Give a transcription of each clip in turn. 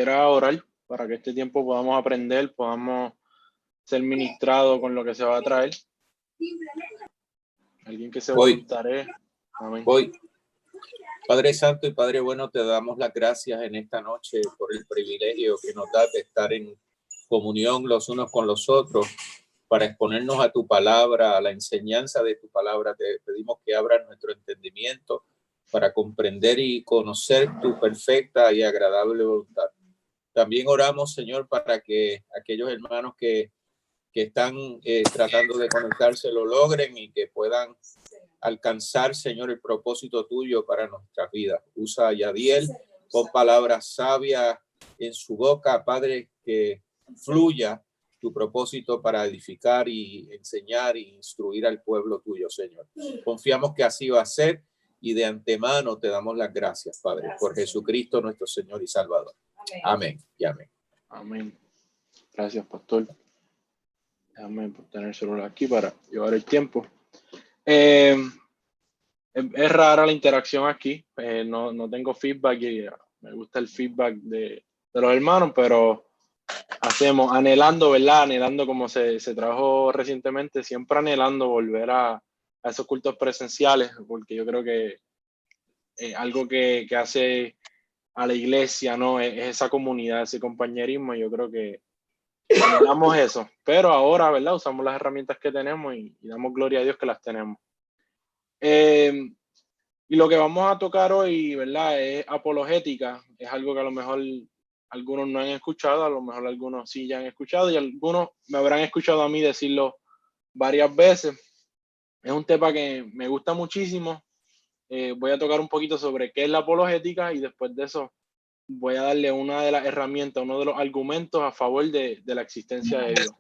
quisiera orar para que este tiempo podamos aprender, podamos ser ministrados con lo que se va a traer. Alguien que se voluntare. Amén. Voy. Padre Santo y Padre Bueno, te damos las gracias en esta noche por el privilegio que nos da de estar en comunión los unos con los otros para exponernos a tu palabra, a la enseñanza de tu palabra. Te pedimos que abras nuestro entendimiento para comprender y conocer tu perfecta y agradable voluntad. También oramos, Señor, para que aquellos hermanos que están tratando de conectarse lo logren y que puedan alcanzar, Señor, el propósito tuyo para nuestras vidas. Usa a Yadiel con palabras sabias en su boca, Padre, que fluya tu propósito para edificar y enseñar e instruir al pueblo tuyo, Señor. Confiamos que así va a ser y de antemano te damos las gracias, Padre, por Jesucristo nuestro Señor y Salvador. Amén y amén. Amén. Gracias, pastor. Déjame tener el celular aquí para llevar el tiempo. Es rara la interacción aquí. No tengo feedback y me gusta el feedback de los hermanos, pero hacemos, anhelando, ¿verdad? Anhelando como se trabajó recientemente, siempre anhelando volver a esos cultos presenciales, porque yo creo que algo que hace a la iglesia, ¿no? Es esa comunidad, ese compañerismo. Yo creo que anhelamos eso, pero ahora, ¿verdad? Usamos las herramientas que tenemos y damos gloria a Dios que las tenemos. Y lo que vamos a tocar hoy, ¿verdad? Es apologética. Es algo que a lo mejor algunos no han escuchado, a lo mejor algunos sí ya han escuchado y algunos me habrán escuchado a mí decirlo varias veces. Es un tema que me gusta muchísimo. Voy a tocar un poquito sobre qué es la apologética y después de eso voy a darle una de las herramientas, uno de los argumentos a favor de la existencia de Dios.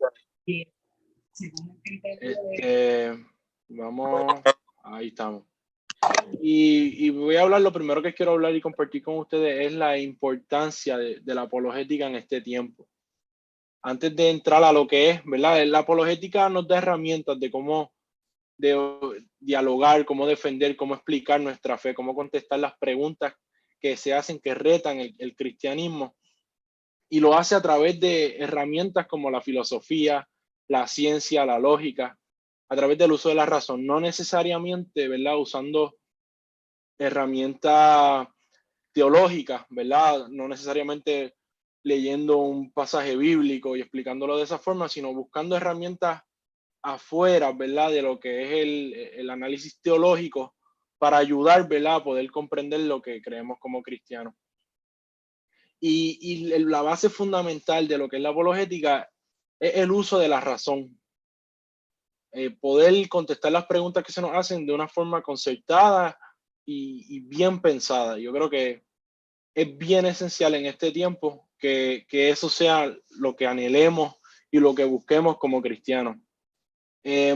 Vamos, ahí estamos. Y voy a hablar, lo primero que quiero hablar y compartir con ustedes es la importancia de la apologética en este tiempo. Antes de entrar a lo que es, ¿verdad? La apologética nos da herramientas de cómo dialogar, cómo defender, cómo explicar nuestra fe, cómo contestar las preguntas que se hacen, que retan el cristianismo. Y lo hace a través de herramientas como la filosofía, la ciencia, la lógica, a través del uso de la razón, no necesariamente, ¿verdad? Usando herramientas teológicas, ¿verdad? No necesariamente leyendo un pasaje bíblico y explicándolo de esa forma, sino buscando herramientas afuera, ¿verdad? De lo que es el análisis teológico para ayudar, ¿verdad? A poder comprender lo que creemos como cristianos. Y la base fundamental de lo que es la apologética es el uso de la razón. Poder contestar las preguntas que se nos hacen de una forma concertada y bien pensada. Yo creo que es bien esencial en este tiempo que eso sea lo que anhelemos y lo que busquemos como cristianos.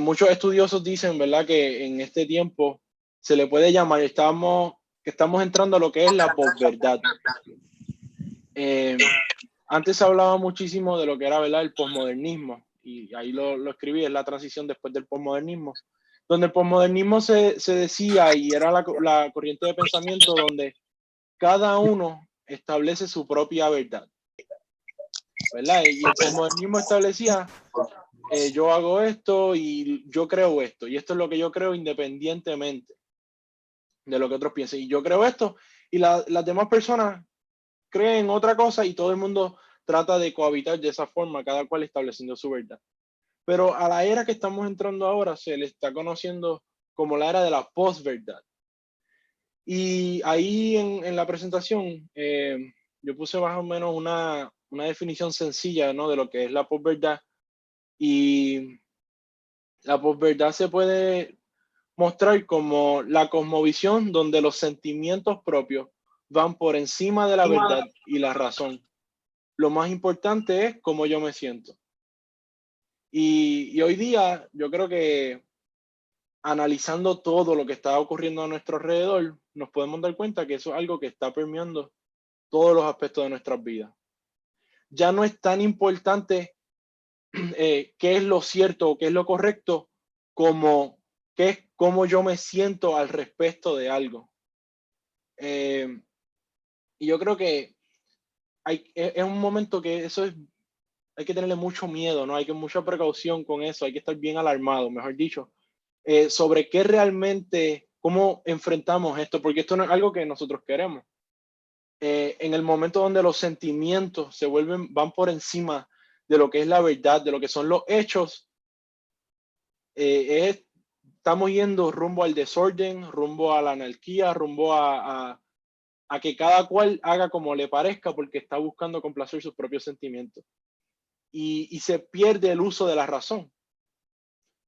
Muchos estudiosos dicen, ¿verdad?, que en este tiempo se le puede llamar, que estamos entrando a lo que es la posverdad. Antes se hablaba muchísimo de lo que era, ¿verdad?, el posmodernismo, y ahí lo escribí, es la transición después del posmodernismo, donde el posmodernismo se decía, y era la corriente de pensamiento donde cada uno establece su propia verdad, ¿verdad? Y el posmodernismo establecía, yo hago esto y yo creo esto, y esto es lo que yo creo independientemente de lo que otros piensen, y yo creo esto, y las demás personas creen otra cosa y todo el mundo trata de cohabitar de esa forma, cada cual estableciendo su verdad. Pero a la era que estamos entrando ahora se le está conociendo como la era de la posverdad. Y ahí en la presentación yo puse más o menos una definición sencilla, ¿no?, de lo que es la posverdad. Y la posverdad se puede mostrar como la cosmovisión donde los sentimientos propios van por encima de la verdad y la razón. Lo más importante es cómo yo me siento. Y hoy día yo creo que analizando todo lo que está ocurriendo a nuestro alrededor, nos podemos dar cuenta que eso es algo que está permeando todos los aspectos de nuestras vidas. Ya no es tan importante qué es lo cierto o qué es lo correcto como qué es cómo yo me siento al respecto de algo. Y yo creo que es un momento que hay que tenerle mucho miedo, ¿no? Hay que mucha precaución con eso, hay que estar bien alarmado, mejor dicho, sobre qué realmente, cómo enfrentamos esto, porque esto no es algo que nosotros queremos. En el momento donde los sentimientos van por encima de lo que es la verdad, de lo que son los hechos, estamos yendo rumbo al desorden, rumbo a la anarquía, rumbo a que cada cual haga como le parezca porque está buscando complacer sus propios sentimientos. Y se pierde el uso de la razón.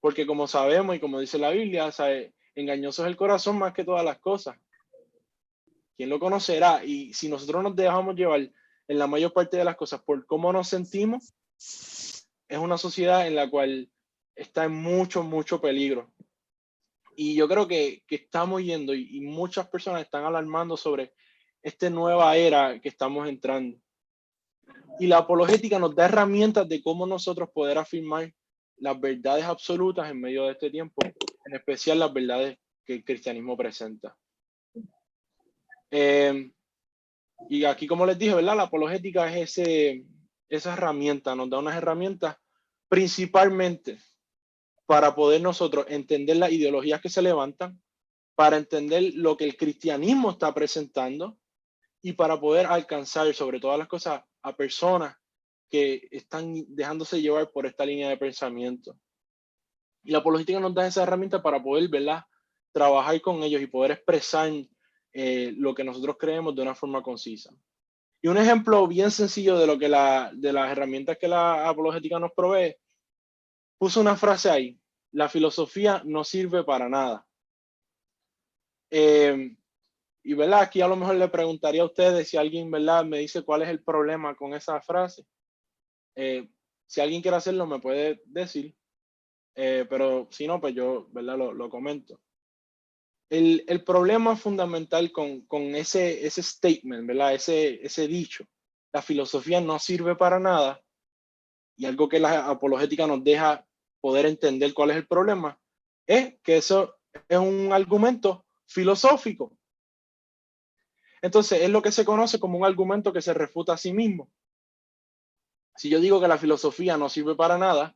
Porque como sabemos y como dice la Biblia, ¿sabe? Engañoso es el corazón más que todas las cosas. ¿Quién lo conocerá? Y si nosotros nos dejamos llevar en la mayor parte de las cosas por cómo nos sentimos, es una sociedad en la cual está en mucho, mucho peligro. Y yo creo que estamos yendo y muchas personas están alarmando sobre esta nueva era que estamos entrando. Y la apologética nos da herramientas de cómo nosotros poder afirmar las verdades absolutas en medio de este tiempo, en especial las verdades que el cristianismo presenta. Y aquí, como les dije, ¿verdad? La apologética es esa herramienta, nos da unas herramientas principalmente para poder nosotros entender las ideologías que se levantan, para entender lo que el cristianismo está presentando y para poder alcanzar sobre todas las cosas a personas que están dejándose llevar por esta línea de pensamiento. Y la apologética nos da esa herramienta para poder, ¿verdad?, trabajar con ellos y poder expresar lo que nosotros creemos de una forma concisa. Y un ejemplo bien sencillo de lo que de las herramientas que la apologética nos provee, puso una frase ahí: la filosofía no sirve para nada. Y verdad, aquí a lo mejor le preguntaría a ustedes si alguien, verdad, me dice cuál es el problema con esa frase. Si alguien quiere hacerlo, me puede decir, pero si no, pues yo, verdad, lo comento. El problema fundamental con ese statement, ¿verdad? Ese dicho, la filosofía no sirve para nada, y algo que la apologética nos deja poder entender cuál es el problema, es que eso es un argumento filosófico. Entonces, es lo que se conoce como un argumento que se refuta a sí mismo. Si yo digo que la filosofía no sirve para nada,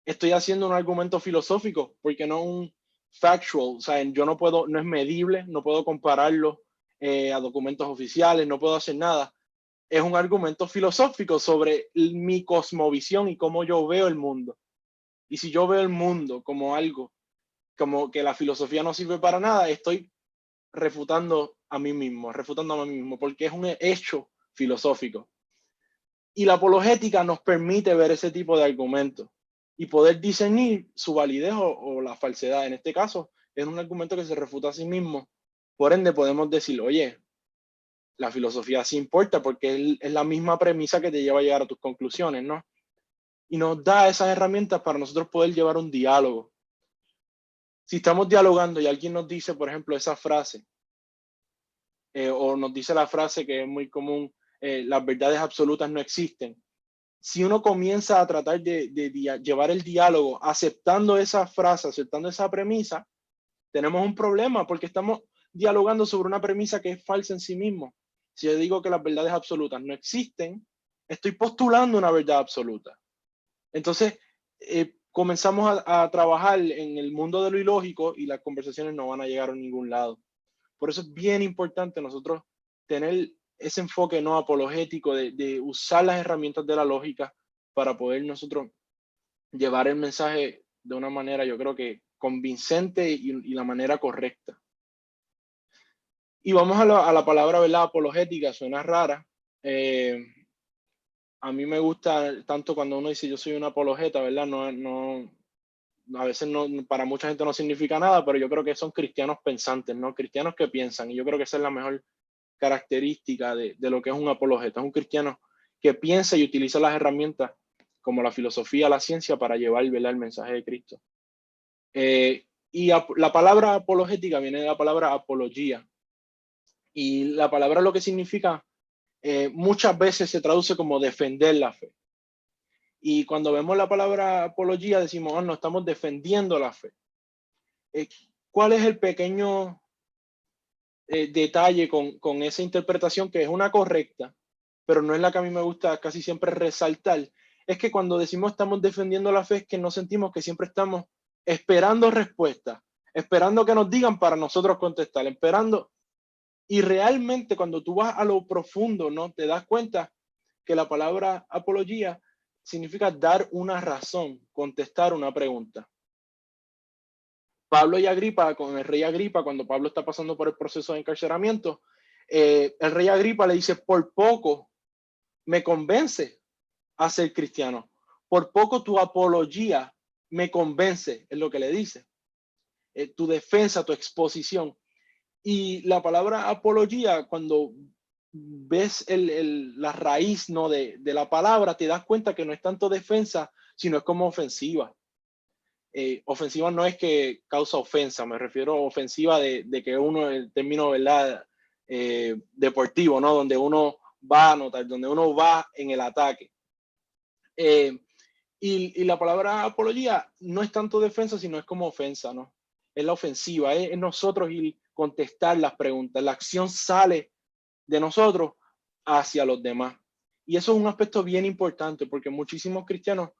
estoy haciendo un argumento filosófico, porque no un factual. O sea, yo no puedo, no es medible, no puedo compararlo a documentos oficiales, no puedo hacer nada. Es un argumento filosófico sobre mi cosmovisión y cómo yo veo el mundo. Y si yo veo el mundo como algo, como que la filosofía no sirve para nada, estoy refutando a mí mismo, porque es un hecho filosófico. Y la apologética nos permite ver ese tipo de argumentos y poder discernir su validez o la falsedad. En este caso, es un argumento que se refuta a sí mismo. Por ende, podemos decir, oye, la filosofía sí importa porque es la misma premisa que te lleva a llegar a tus conclusiones, ¿no? Y nos da esas herramientas para nosotros poder llevar un diálogo. Si estamos dialogando y alguien nos dice, por ejemplo, esa frase, o nos dice la frase que es muy común, las verdades absolutas no existen. Si uno comienza a tratar de llevar el diálogo aceptando esa frase, aceptando esa premisa, tenemos un problema porque estamos dialogando sobre una premisa que es falsa en sí mismo. Si yo digo que las verdades absolutas no existen, estoy postulando una verdad absoluta. Entonces, comenzamos a trabajar en el mundo de lo ilógico y las conversaciones no van a llegar a ningún lado. Por eso es bien importante nosotros tener ese enfoque no apologético de usar las herramientas de la lógica para poder nosotros llevar el mensaje de una manera, yo creo que convincente y la manera correcta. Y vamos a la palabra, ¿verdad? Apologética, suena rara. A mí me gusta tanto cuando uno dice yo soy un apologeta, ¿verdad? A veces no, para mucha gente no significa nada, pero yo creo que son cristianos pensantes, ¿no? Cristianos que piensan, y yo creo que esa es la mejor característica de lo que es un apologeta. Es un cristiano que piensa y utiliza las herramientas como la filosofía, la ciencia para llevar, ¿verdad?, el mensaje de Cristo. La palabra apologética viene de la palabra apología, y la palabra lo que significa muchas veces se traduce como defender la fe. Y cuando vemos la palabra apología decimos, oh, no estamos defendiendo la fe. ¿Cuál es el pequeño detalle con esa interpretación que es una correcta? pero no es la que a mí me gusta casi siempre resaltar, es que cuando decimos estamos defendiendo la fe, es que no sentimos que siempre estamos esperando respuestas, esperando que nos digan para nosotros contestar, esperando. Y realmente cuando tú vas a lo profundo, ¿no? Te das cuenta que la palabra apología significa dar una razón, contestar una pregunta. Pablo y Agripa, con el rey Agripa, cuando Pablo está pasando por el proceso de encarcelamiento, el rey Agripa le dice, por poco me convence a ser cristiano. Por poco tu apología me convence, es lo que le dice. Tu defensa, tu exposición. Y la palabra apología, cuando ves la raíz, ¿no? de la palabra, te das cuenta que no es tanto defensa, sino es como ofensiva. Ofensiva no es que causa ofensa, me refiero a ofensiva de que uno, el término, ¿verdad? Deportivo, ¿no? Donde uno va a anotar, donde uno va en el ataque. Y la palabra apología no es tanto defensa, sino es como ofensa, ¿no? Es la ofensiva, es nosotros ir contestar las preguntas. La acción sale de nosotros hacia los demás. Y eso es un aspecto bien importante porque muchísimos cristianos,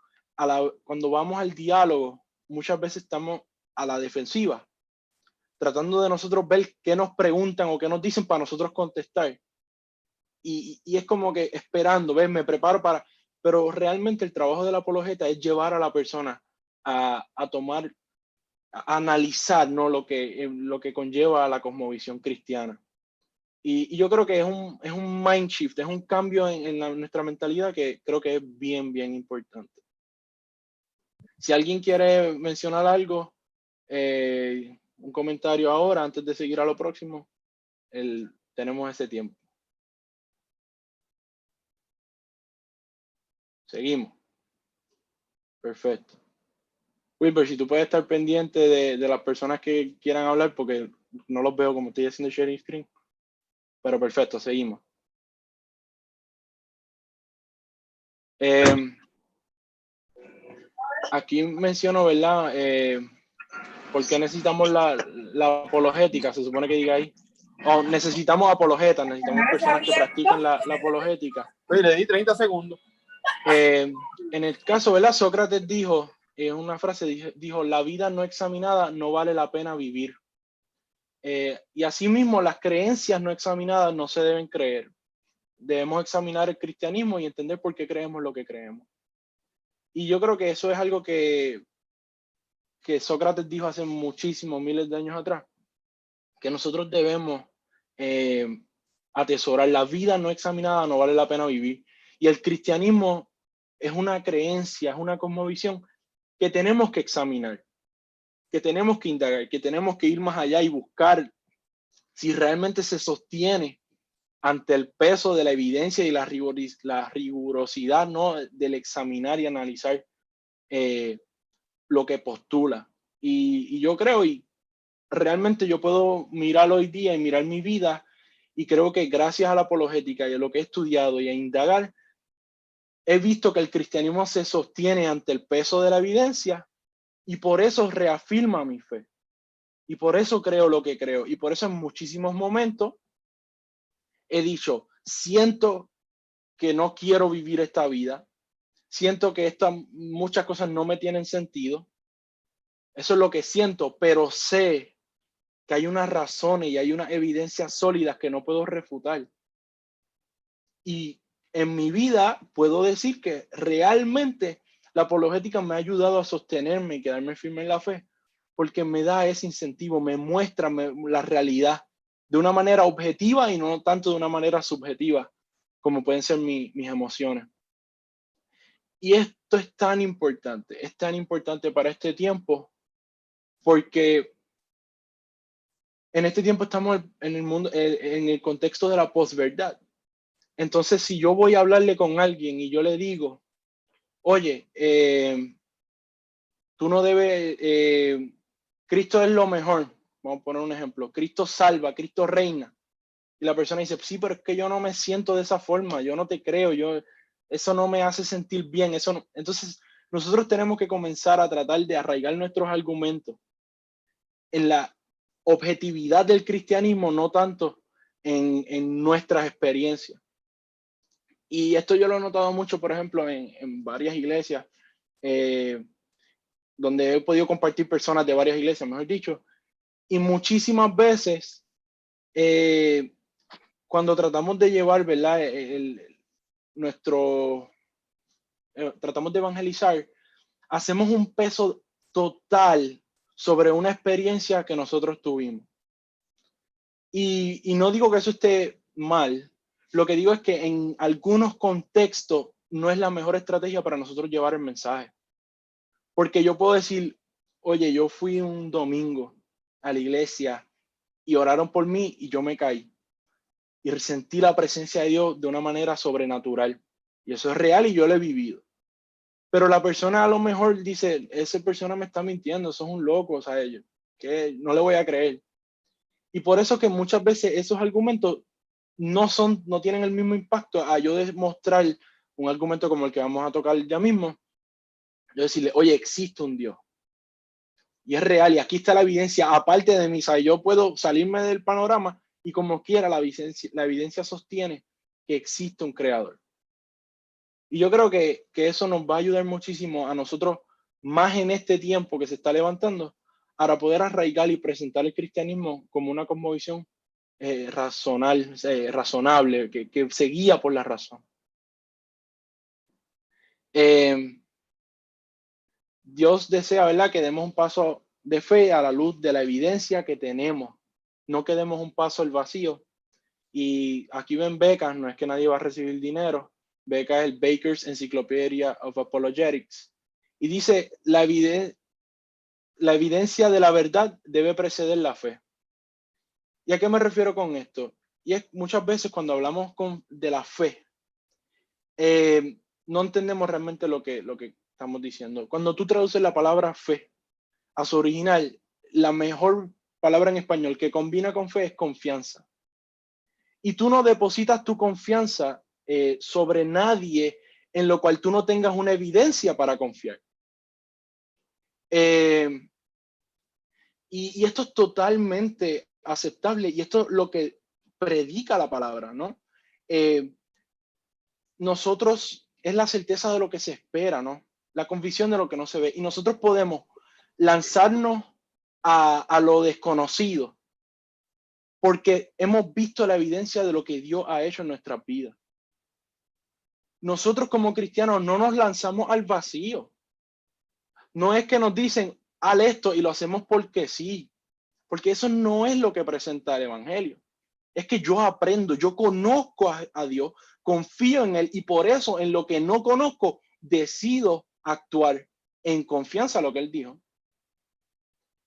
cuando vamos al diálogo, muchas veces estamos a la defensiva, tratando de nosotros ver qué nos preguntan o qué nos dicen para nosotros contestar. Y es como que esperando, ¿ves? Me preparo para... Pero realmente el trabajo del apologeta es llevar a la persona a tomar, a analizar, ¿no? lo que conlleva a la cosmovisión cristiana. Y yo creo que es un mind shift, es un cambio en nuestra mentalidad que creo que es bien, bien importante. Si alguien quiere mencionar algo, un comentario ahora, antes de seguir a lo próximo, tenemos ese tiempo. Seguimos. Perfecto. Wilber, si tú puedes estar pendiente de las personas que quieran hablar, porque no los veo como estoy haciendo sharing screen. Pero perfecto, seguimos. Aquí menciono, ¿verdad? ¿Por qué necesitamos la apologética? Se supone que diga ahí. O necesitamos apologetas, necesitamos personas que practiquen la apologética. Oye, le di 30 segundos. En el caso, ¿verdad? Sócrates dijo, en una frase, dijo, la vida no examinada no vale la pena vivir. Y asimismo, las creencias no examinadas no se deben creer. Debemos examinar el cristianismo y entender por qué creemos lo que creemos. Y yo creo que eso es algo que Sócrates dijo hace muchísimos miles de años atrás, que nosotros debemos atesorar. La vida no examinada no vale la pena vivir. Y el cristianismo es una creencia, es una cosmovisión que tenemos que examinar, que tenemos que indagar, que tenemos que ir más allá y buscar si realmente se sostiene ante el peso de la evidencia y la rigurosidad, ¿no? Del examinar y analizar lo que postula. Y yo creo, y realmente yo puedo mirar hoy día y mirar mi vida, y creo que gracias a la apologética y a lo que he estudiado y a indagar, he visto que el cristianismo se sostiene ante el peso de la evidencia y por eso reafirma mi fe. Y por eso creo lo que creo. Y por eso en muchísimos momentos he dicho, siento que no quiero vivir esta vida. Siento que muchas cosas no me tienen sentido. Eso es lo que siento, pero sé que hay unas razones y hay unas evidencias sólidas que no puedo refutar. Y en mi vida puedo decir que realmente la apologética me ha ayudado a sostenerme y quedarme firme en la fe, porque me da ese incentivo, me muestra la realidad de una manera objetiva y no tanto de una manera subjetiva, como pueden ser mis emociones. Y esto es tan importante para este tiempo, porque en este tiempo estamos en el mundo, en el contexto de la posverdad. Entonces, si yo voy a hablarle con alguien y yo le digo, oye, tú no debes, Cristo es lo mejor, vamos a poner un ejemplo, Cristo salva, Cristo reina. Y la persona dice, sí, pero es que yo no me siento de esa forma, yo no te creo, eso no me hace sentir bien, eso no. Entonces, nosotros tenemos que comenzar a tratar de arraigar nuestros argumentos en la objetividad del cristianismo, no tanto en nuestras experiencias. Y esto yo lo he notado mucho, por ejemplo, en varias iglesias, donde he podido compartir personas de varias iglesias, mejor dicho, y muchísimas veces, cuando tratamos de llevar, ¿verdad? Tratamos de evangelizar, hacemos un peso total sobre una experiencia que nosotros tuvimos. Y no digo que eso esté mal, lo que digo es que en algunos contextos no es la mejor estrategia para nosotros llevar el mensaje. Porque yo puedo decir, oye, yo fui un domingo a la iglesia y oraron por mí y yo me caí. Y sentí la presencia de Dios de una manera sobrenatural. Y eso es real y yo lo he vivido. Pero la persona a lo mejor dice, esa persona me está mintiendo, eso es un loco, o sea, ellos, que no le voy a creer. Y por eso que muchas veces esos argumentos no tienen el mismo impacto a yo demostrar un argumento como el que vamos a tocar ya mismo. Yo decirle, oye, existe un Dios. Y es real, y aquí está la evidencia, aparte de mí, ¿sabes? Yo puedo salirme del panorama y como quiera la evidencia sostiene que existe un creador. Y yo creo que eso nos va a ayudar muchísimo a nosotros, más en este tiempo que se está levantando, para poder arraigar y presentar el cristianismo como una cosmovisión razonable, que se guía por la razón. Dios desea, ¿verdad?, que demos un paso de fe a la luz de la evidencia que tenemos. No que demos un paso al vacío. Y aquí ven becas, no es que nadie va a recibir dinero. Beca es el Baker's Encyclopedia of Apologetics. Y dice, la evidencia de la verdad debe preceder la fe. ¿Y a qué me refiero con esto? Y es muchas veces cuando hablamos de la fe, no entendemos realmente lo que estamos diciendo. Cuando tú traduces la palabra fe a su original, la mejor palabra en español que combina con fe es confianza. Y tú no depositas tu confianza sobre nadie en lo cual tú no tengas una evidencia para confiar. Y esto es totalmente aceptable y esto es lo que predica la palabra, ¿no? Nosotros es la certeza de lo que se espera, ¿no? La convicción de lo que no se ve. Y nosotros podemos lanzarnos a lo desconocido porque hemos visto la evidencia de lo que Dios ha hecho en nuestras vidas. Nosotros como cristianos no nos lanzamos al vacío. No es que nos dicen, haz esto y lo hacemos porque sí, porque eso no es lo que presenta el evangelio. Es que yo aprendo, yo conozco a Dios, confío en Él y por eso en lo que no conozco decido actuar en confianza a lo que Él dijo.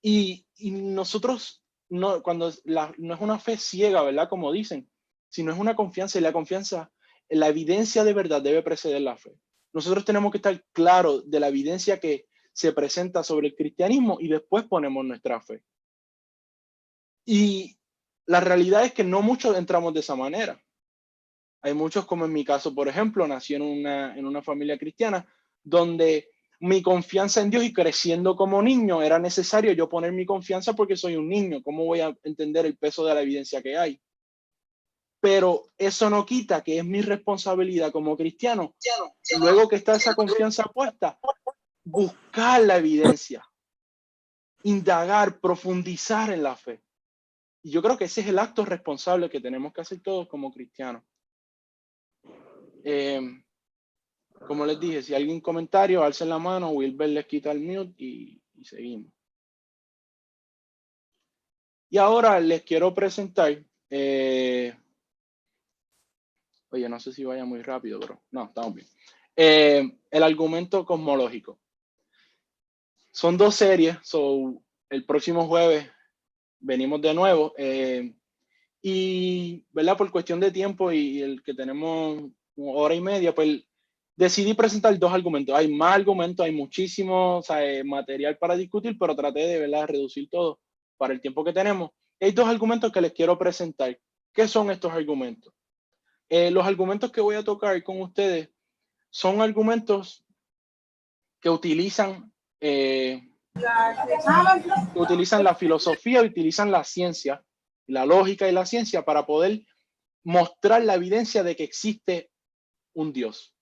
Y nosotros, no, cuando no es una fe ciega, ¿verdad? Como dicen, sino es una confianza y la confianza, la evidencia de verdad debe preceder la fe. Nosotros tenemos que estar claros de la evidencia que se presenta sobre el cristianismo y después ponemos nuestra fe. Y la realidad es que no muchos entramos de esa manera. Hay muchos, como en mi caso, por ejemplo, nací en una familia cristiana donde mi confianza en Dios y creciendo como niño era necesario yo poner mi confianza porque soy un niño. ¿Cómo voy a entender el peso de la evidencia que hay? Pero eso no quita que es mi responsabilidad como cristiano, luego que está esa confianza puesta, buscar la evidencia, indagar, profundizar en la fe. Y yo creo que ese es el acto responsable que tenemos que hacer todos como cristianos. Como les dije, si hay algún comentario, alcen la mano, Wilber les quita el mute y seguimos. Y ahora les quiero presentar, oye, no sé si vaya muy rápido, pero no, estamos bien. El argumento cosmológico. Son 2 series, el próximo jueves venimos de nuevo. Y, ¿verdad? Por cuestión de tiempo y el que tenemos 1 hora y media, pues decidí presentar 2 argumentos. Hay más argumentos, hay muchísimo material para discutir, pero traté de, ¿verdad?, reducir todo para el tiempo que tenemos. Hay 2 argumentos que les quiero presentar. ¿Qué son estos argumentos? Los argumentos que voy a tocar con ustedes son argumentos que utilizan la filosofía, utilizan la ciencia, la lógica y la ciencia para poder mostrar la evidencia de que existe un Dios.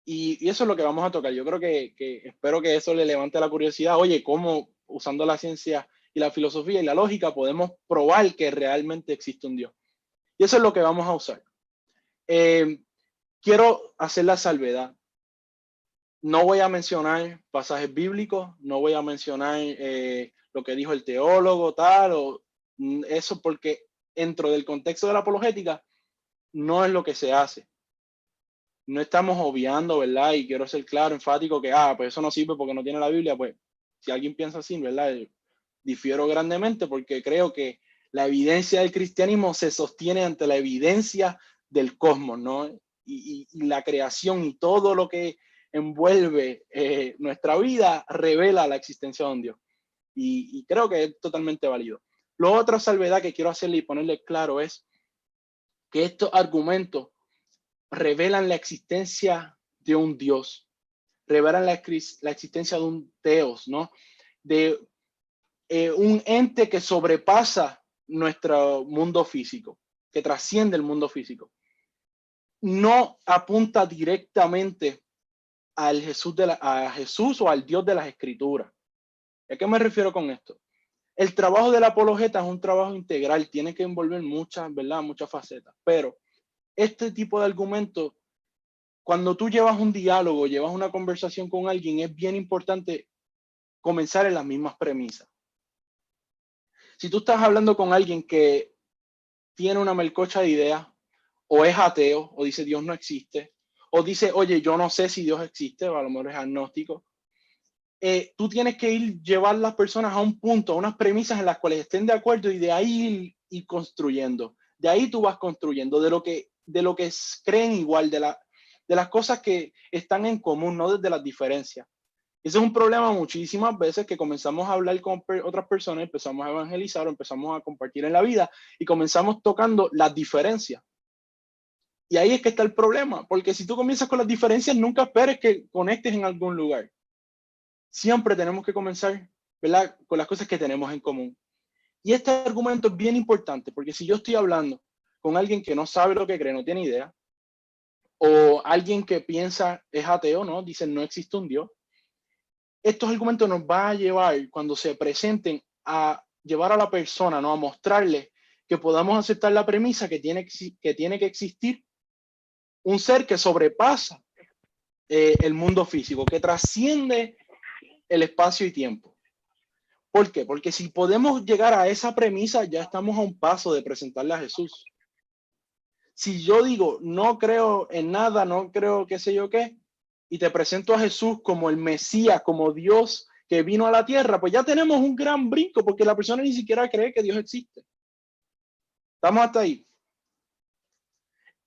Y eso es lo que vamos a tocar. Yo creo que espero que eso le levante la curiosidad. Oye, ¿cómo usando la ciencia y la filosofía y la lógica podemos probar que realmente existe un Dios? Y eso es lo que vamos a usar. Quiero hacer la salvedad. No voy a mencionar pasajes bíblicos, no voy a mencionar lo que dijo el teólogo, tal, o eso, porque dentro del contexto de la apologética no es lo que se hace. No estamos obviando, ¿verdad? Y quiero ser claro, enfático, que, pues eso no sirve porque no tiene la Biblia. Pues si alguien piensa así, ¿verdad? Difiero grandemente porque creo que la evidencia del cristianismo se sostiene ante la evidencia del cosmos, ¿no? Y la creación y todo lo que envuelve nuestra vida revela la existencia de un Dios. Y creo que es totalmente válido. Lo otra salvedad que quiero hacerle y ponerle claro es que estos argumentos revelan la existencia de un Dios, revelan la existencia de un Teos, ¿no? De un ente que sobrepasa nuestro mundo físico, que trasciende el mundo físico. No apunta directamente al a Jesús o al Dios de las Escrituras. ¿A qué me refiero con esto? El trabajo del apologeta es un trabajo integral, tiene que envolver muchas, ¿verdad? Muchas facetas, pero este tipo de argumentos, cuando tú llevas un diálogo, llevas una conversación con alguien, es bien importante comenzar en las mismas premisas. Si tú estás hablando con alguien que tiene una melcocha de ideas, o es ateo, o dice Dios no existe, o dice, oye, yo no sé si Dios existe, o a lo mejor es agnóstico, tú tienes que llevar las personas a un punto, a unas premisas en las cuales estén de acuerdo y de ahí ir construyendo. De ahí tú vas construyendo, de lo que creen igual, de las cosas que están en común, no desde las diferencias. Ese es un problema muchísimas veces que comenzamos a hablar con otras personas, empezamos a evangelizar o empezamos a compartir en la vida y comenzamos tocando las diferencias. Y ahí es que está el problema, porque si tú comienzas con las diferencias, nunca esperes que conectes en algún lugar. Siempre tenemos que comenzar, ¿verdad?, con las cosas que tenemos en común. Y este argumento es bien importante, porque si yo estoy hablando con alguien que no sabe lo que cree, no tiene idea, o alguien que piensa es ateo, ¿no? Dice no existe un Dios, estos argumentos nos van a llevar, cuando se presenten, a llevar a la persona, ¿no?, a mostrarle que podamos aceptar la premisa que tiene que existir un ser que sobrepasa el mundo físico, que trasciende el espacio y tiempo. ¿Por qué? Porque si podemos llegar a esa premisa, ya estamos a un paso de presentarle a Jesús. Si yo digo, no creo en nada, no creo qué sé yo qué, y te presento a Jesús como el Mesías, como Dios que vino a la tierra, pues ya tenemos un gran brinco, porque la persona ni siquiera cree que Dios existe. Estamos hasta ahí.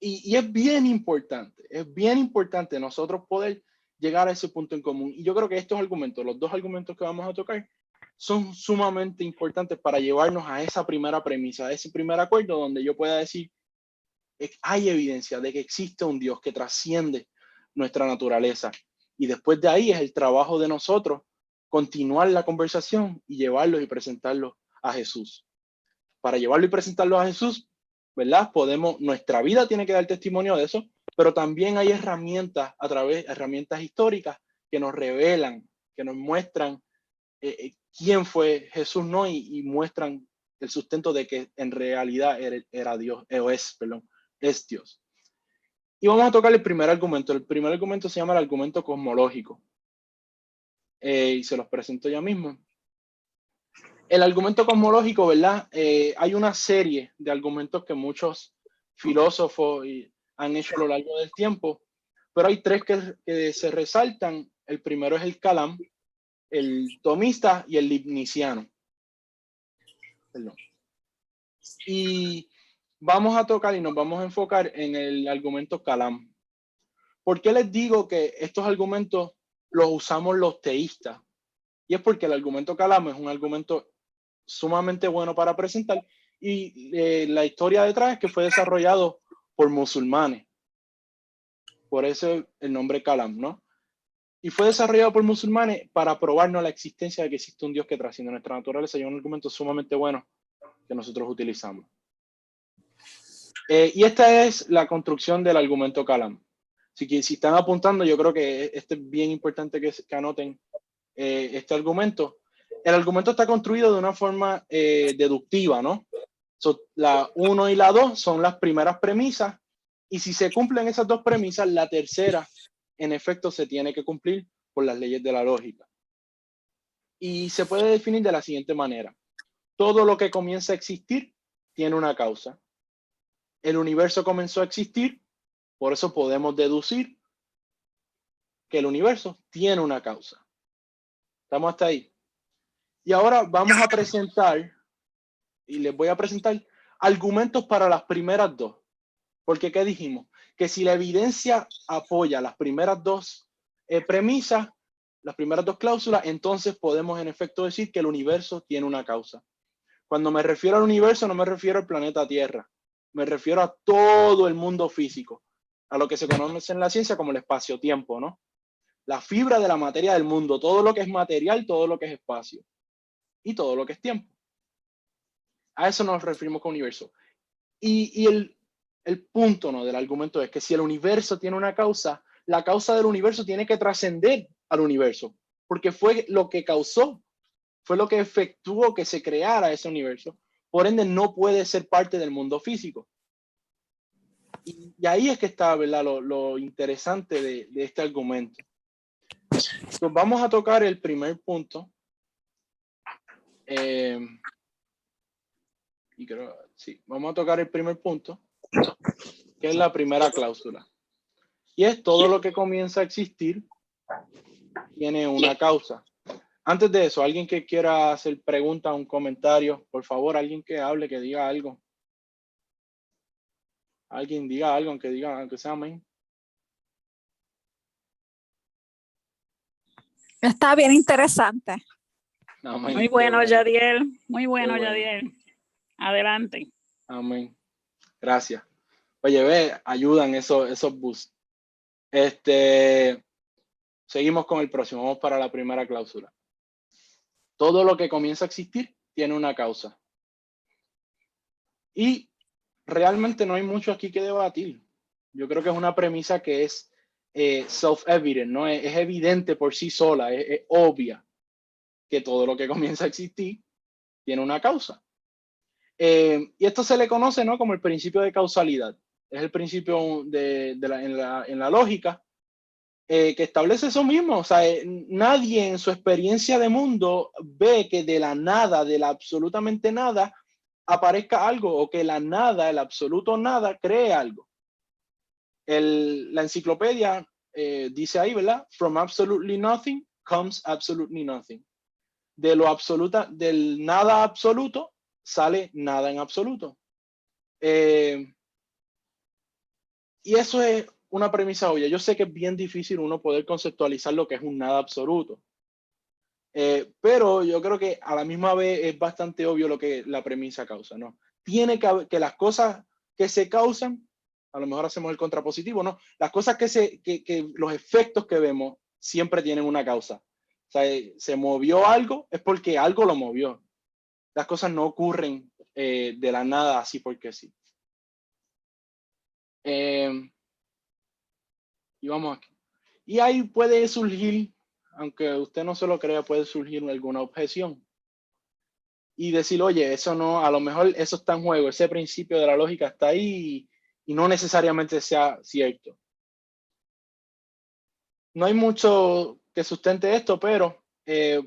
Y es bien importante nosotros poder llegar a ese punto en común. Y yo creo que estos argumentos, los dos argumentos que vamos a tocar, son sumamente importantes para llevarnos a esa primera premisa, a ese primer acuerdo donde yo pueda decir, hay evidencia de que existe un Dios que trasciende nuestra naturaleza. Y después de ahí es el trabajo de nosotros continuar la conversación y llevarlo y presentarlo a Jesús. Para llevarlo y presentarlo a Jesús, ¿verdad? Nuestra vida tiene que dar testimonio de eso, pero también hay herramientas herramientas históricas que nos revelan, que nos muestran quién fue Jesús, ¿no? Y muestran el sustento de que en realidad era Dios, es Dios. Y vamos a tocar el primer argumento. El primer argumento se llama el argumento cosmológico. Y se los presento ya mismo. El argumento cosmológico, ¿verdad? Hay una serie de argumentos que muchos filósofos han hecho a lo largo del tiempo, pero hay tres que se resaltan. El primero es el Kalam, el tomista y el leibniziano. Perdón. Y vamos a tocar y nos vamos a enfocar en el argumento Kalam. ¿Por qué les digo que estos argumentos los usamos los teístas? Y es porque el argumento Kalam es un argumento sumamente bueno para presentar y la historia detrás es que fue desarrollado por musulmanes. Por eso el nombre Kalam, ¿no? Y fue desarrollado por musulmanes para probarnos la existencia de que existe un Dios que trasciende nuestra naturaleza y un argumento sumamente bueno que nosotros utilizamos. Y esta es la construcción del argumento Kalam. Así que si están apuntando, yo creo que este es bien importante que anoten este argumento. El argumento está construido de una forma deductiva, ¿no? La 1 y la 2 son las primeras premisas, y si se cumplen esas dos premisas, la tercera, en efecto, se tiene que cumplir por las leyes de la lógica. Y se puede definir de la siguiente manera. Todo lo que comienza a existir tiene una causa. El universo comenzó a existir, por eso podemos deducir que el universo tiene una causa. ¿Estamos hasta ahí? Y ahora vamos a presentar, y les voy a presentar argumentos para las primeras dos. Porque, ¿qué dijimos? Que si la evidencia apoya las primeras dos premisas, las primeras dos cláusulas, entonces podemos en efecto decir que el universo tiene una causa. Cuando me refiero al universo, no me refiero al planeta Tierra. Me refiero a todo el mundo físico, a lo que se conoce en la ciencia como el espacio-tiempo, ¿no? La fibra de la materia del mundo, todo lo que es material, todo lo que es espacio y todo lo que es tiempo. A eso nos referimos con universo. Y el punto, ¿no?, del argumento es que si el universo tiene una causa, la causa del universo tiene que trascender al universo, porque fue lo que causó, fue lo que efectuó que se creara ese universo. Por ende, no puede ser parte del mundo físico. Y ahí es que está, ¿verdad?, lo interesante de este argumento. Entonces, vamos a tocar el primer punto. Y creo, sí, vamos a tocar el primer punto, que es la primera cláusula. Y es todo lo que comienza a existir tiene una causa. Antes de eso, alguien que quiera hacer pregunta, un comentario, por favor, alguien que hable, que diga algo. Alguien diga algo, aunque sea amén. Está bien interesante. Amén. Muy bueno, Yadiel. Muy bueno, Yadiel. Adelante. Amén. Gracias. Oye, ve, ayudan esos boosts. Seguimos con el próximo. Vamos para la primera cláusula. Todo lo que comienza a existir tiene una causa. Y realmente no hay mucho aquí que debatir. Yo creo que es una premisa que es self-evident, ¿no? Es evidente por sí sola, es obvia que todo lo que comienza a existir tiene una causa. Y esto se le conoce, ¿no?, como el principio de causalidad. Es el principio en la lógica que establece eso mismo. O sea, nadie en su experiencia de mundo ve que de la nada, de la absolutamente nada, aparezca algo, o que la nada, el absoluto nada, cree algo. La enciclopedia dice ahí, ¿verdad? From absolutely nothing comes absolutely nothing. De lo absoluta, del nada absoluto, sale nada en absoluto. Y eso es una premisa obvia. Yo sé que es bien difícil uno poder conceptualizar lo que es un nada absoluto. Pero yo creo que a la misma vez es bastante obvio lo que la premisa causa, ¿no? Tiene que las cosas que se causan, a lo mejor hacemos el contrapositivo, ¿no? Las cosas que los efectos que vemos siempre tienen una causa. O sea, se movió algo, es porque algo lo movió. Las cosas no ocurren de la nada así porque sí. Y vamos aquí. Y ahí puede surgir, aunque usted no se lo crea, puede surgir alguna objeción. Y decir, oye, eso no, a lo mejor eso está en juego, ese principio de la lógica está ahí y no necesariamente sea cierto. No hay mucho que sustente esto, pero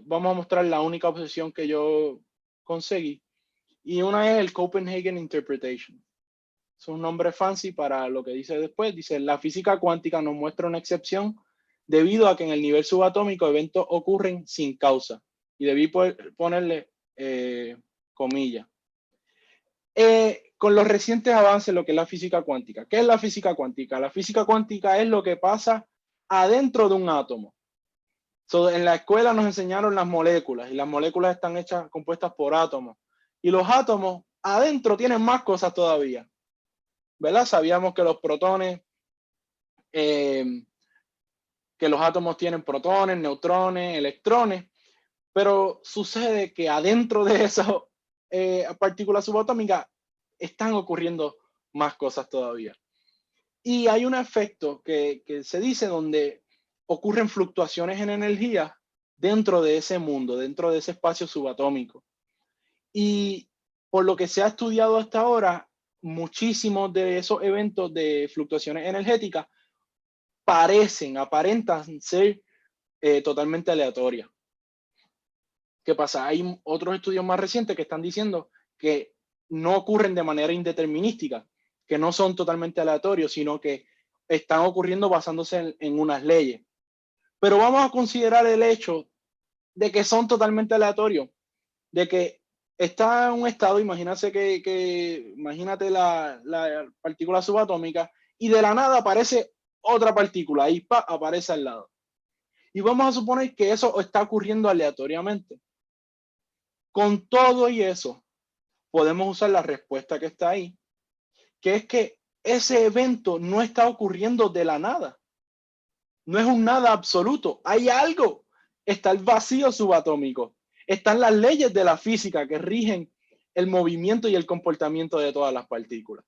vamos a mostrar la única objeción que yo conseguí. Y una es el Copenhagen Interpretation. Es un nombre fancy para lo que dice después. Dice, la física cuántica nos muestra una excepción debido a que en el nivel subatómico eventos ocurren sin causa. Y debí ponerle comillas. Con los recientes avances, lo que es la física cuántica. ¿Qué es la física cuántica? La física cuántica es lo que pasa adentro de un átomo. En la escuela nos enseñaron las moléculas, y las moléculas están compuestas por átomos. Y los átomos adentro tienen más cosas todavía, ¿verdad? Sabíamos que los protones, que los átomos tienen protones, neutrones, electrones, pero sucede que adentro de esas partículas subatómicas están ocurriendo más cosas todavía. Y hay un efecto que se dice donde ocurren fluctuaciones en energía dentro de ese mundo, dentro de ese espacio subatómico. Y por lo que se ha estudiado hasta ahora, muchísimos de esos eventos de fluctuaciones energéticas aparentan ser totalmente aleatorias. ¿Qué pasa? Hay otros estudios más recientes que están diciendo que no ocurren de manera indeterminística, que no son totalmente aleatorios, sino que están ocurriendo basándose en unas leyes. Pero vamos a considerar el hecho de que son totalmente aleatorios, de que está en un estado, imagínate la partícula subatómica y de la nada aparece otra partícula y aparece al lado. Y vamos a suponer que eso está ocurriendo aleatoriamente. Con todo y eso, podemos usar la respuesta que está ahí, que es que ese evento no está ocurriendo de la nada. No es un nada absoluto. Hay algo. Está el vacío subatómico. Están las leyes de la física que rigen el movimiento y el comportamiento de todas las partículas.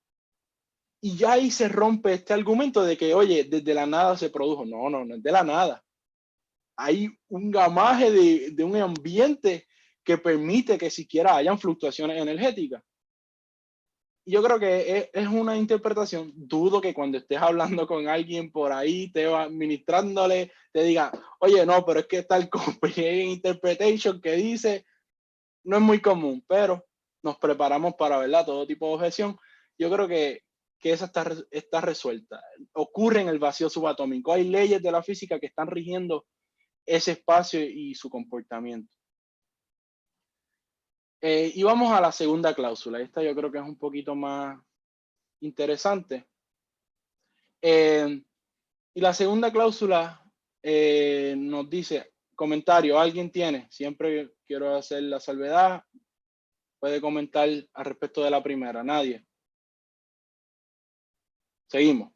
Y ya ahí se rompe este argumento de que, oye, desde la nada se produjo. No, no, no es de la nada. Hay un gamaje de un ambiente que permite que siquiera hayan fluctuaciones energéticas. Y yo creo que es una interpretación. Dudo que cuando estés hablando con alguien por ahí, te va administrándole, te diga, oye, no, pero es que está el Copenhagen Interpretation que dice, no es muy común, pero nos preparamos para, ¿verdad?, todo tipo de objeción. Yo creo que esa está resuelta. Ocurre en el vacío subatómico. Hay leyes de la física que están rigiendo ese espacio y su comportamiento. Y vamos a la segunda cláusula. Esta yo creo que es un poquito más interesante. Y la segunda cláusula nos dice, comentario, ¿alguien tiene? Siempre quiero hacer la salvedad. Puede comentar al respecto de la primera. Nadie. Seguimos.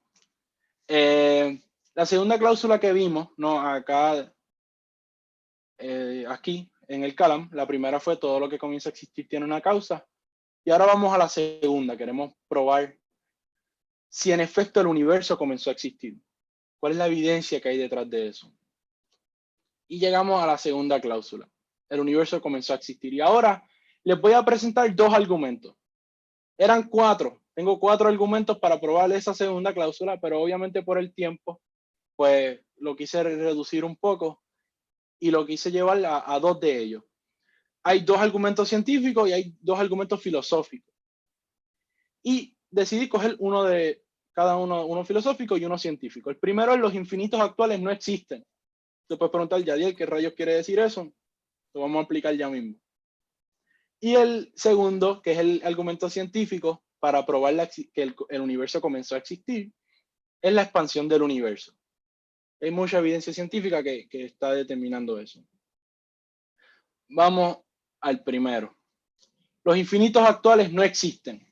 La segunda cláusula que vimos, no, acá, aquí, en el Calam, la primera fue todo lo que comienza a existir tiene una causa. Y ahora vamos a la segunda. Queremos probar si en efecto el universo comenzó a existir. ¿Cuál es la evidencia que hay detrás de eso? Y llegamos a la segunda cláusula. El universo comenzó a existir. Y ahora les voy a presentar dos argumentos. Eran cuatro. Tengo 4 argumentos para probar esa segunda cláusula, pero obviamente por el tiempo, pues lo quise reducir un poco y lo quise llevar a 2 de ellos. Hay 2 argumentos científicos y hay 2 argumentos filosóficos. Y decidí coger uno de cada uno filosófico y uno científico. El primero es los infinitos actuales no existen. Te puedes preguntar, Yadiel, ¿qué rayos quiere decir eso? Lo vamos a aplicar ya mismo. Y el segundo, que es el argumento científico para probar que el universo comenzó a existir, es la expansión del universo. Hay mucha evidencia científica que está determinando eso. Vamos al primero. Los infinitos actuales no existen.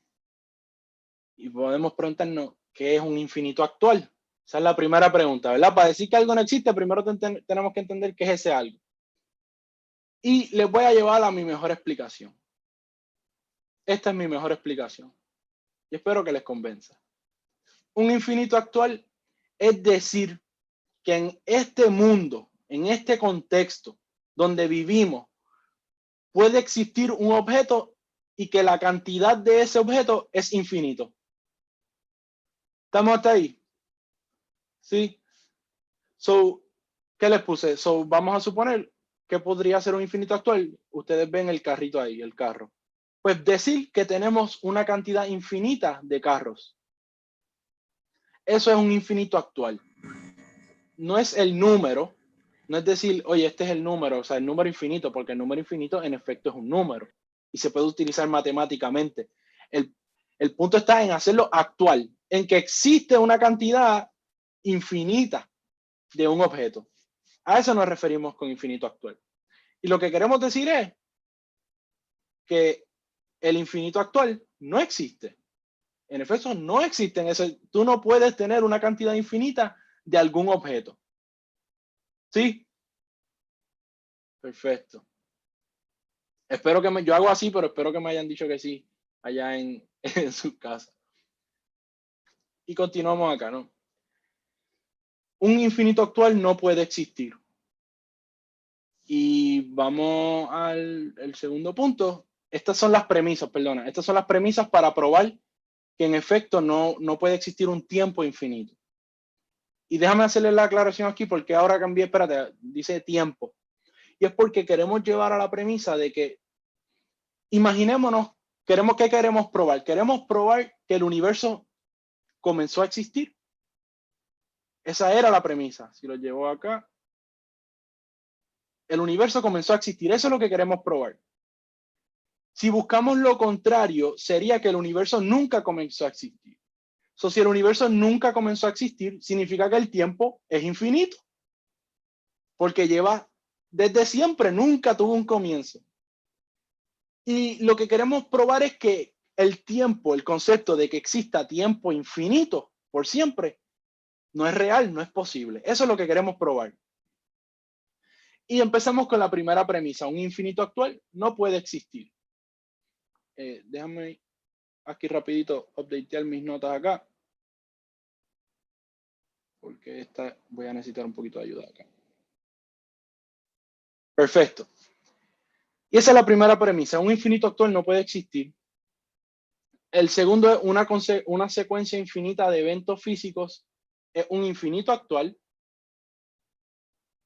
Y podemos preguntarnos, ¿qué es un infinito actual? Esa es la primera pregunta, ¿verdad? Para decir que algo no existe, primero tenemos que entender qué es ese algo. Y les voy a llevar a mi mejor explicación. Esta es mi mejor explicación. Y espero que les convenza. Un infinito actual es decir que en este mundo, en este contexto donde vivimos, puede existir un objeto y que la cantidad de ese objeto es infinito. ¿Estamos hasta ahí? ¿Sí? So, ¿qué les puse? So, vamos a suponer que podría ser un infinito actual. Ustedes ven el carrito ahí, el carro. Pues decir que tenemos una cantidad infinita de carros. Eso es un infinito actual. No es el número, no es decir, oye, este es el número, o sea, el número infinito, porque el número infinito en efecto es un número y se puede utilizar matemáticamente. El punto está en hacerlo actual, en que existe una cantidad infinita de un objeto. A eso nos referimos con infinito actual. Y lo que queremos decir es que el infinito actual no existe. En efecto, no existe. Tú no puedes tener una cantidad infinita de algún objeto. ¿Sí? Perfecto. Espero que yo hago así, pero espero que me hayan dicho que sí allá en su casa. Y continuamos acá, ¿no? Un infinito actual no puede existir. Y vamos al segundo punto. Estas son las premisas, perdona. Estas son las premisas para probar que en efecto no puede existir un tiempo infinito. Y déjame hacerle la aclaración aquí porque ahora cambié, espérate, dice tiempo. Y es porque queremos llevar a la premisa de que, imaginémonos, ¿qué queremos probar? Queremos probar que el universo comenzó a existir. Esa era la premisa. Si lo llevo acá. El universo comenzó a existir. Eso es lo que queremos probar. Si buscamos lo contrario, sería que el universo nunca comenzó a existir. Si el universo nunca comenzó a existir, significa que el tiempo es infinito. Porque lleva desde siempre, nunca tuvo un comienzo. Y lo que queremos probar es que el tiempo, el concepto de que exista tiempo infinito por siempre, no es real, no es posible. Eso es lo que queremos probar. Y empezamos con la primera premisa. Un infinito actual no puede existir. Déjame aquí rapidito updatear mis notas acá. Porque voy a necesitar un poquito de ayuda acá. Perfecto. Y esa es la primera premisa. Un infinito actual no puede existir. El segundo es una secuencia infinita de eventos físicos. Es un infinito actual.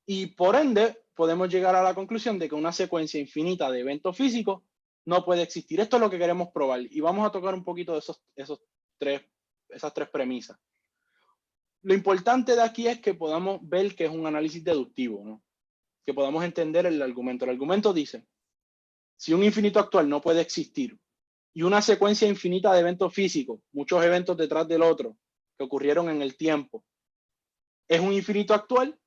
Y por ende, podemos llegar a la conclusión de que una secuencia infinita de eventos físicos no puede existir. Esto es lo que queremos probar. Y vamos a tocar un poquito de esas tres premisas. Lo importante de aquí es que podamos ver que es un análisis deductivo, ¿no? Que podamos entender el argumento. El argumento dice, si un infinito actual no puede existir y una secuencia infinita de eventos físicos, muchos eventos detrás del otro, que ocurrieron en el tiempo, es un infinito actual,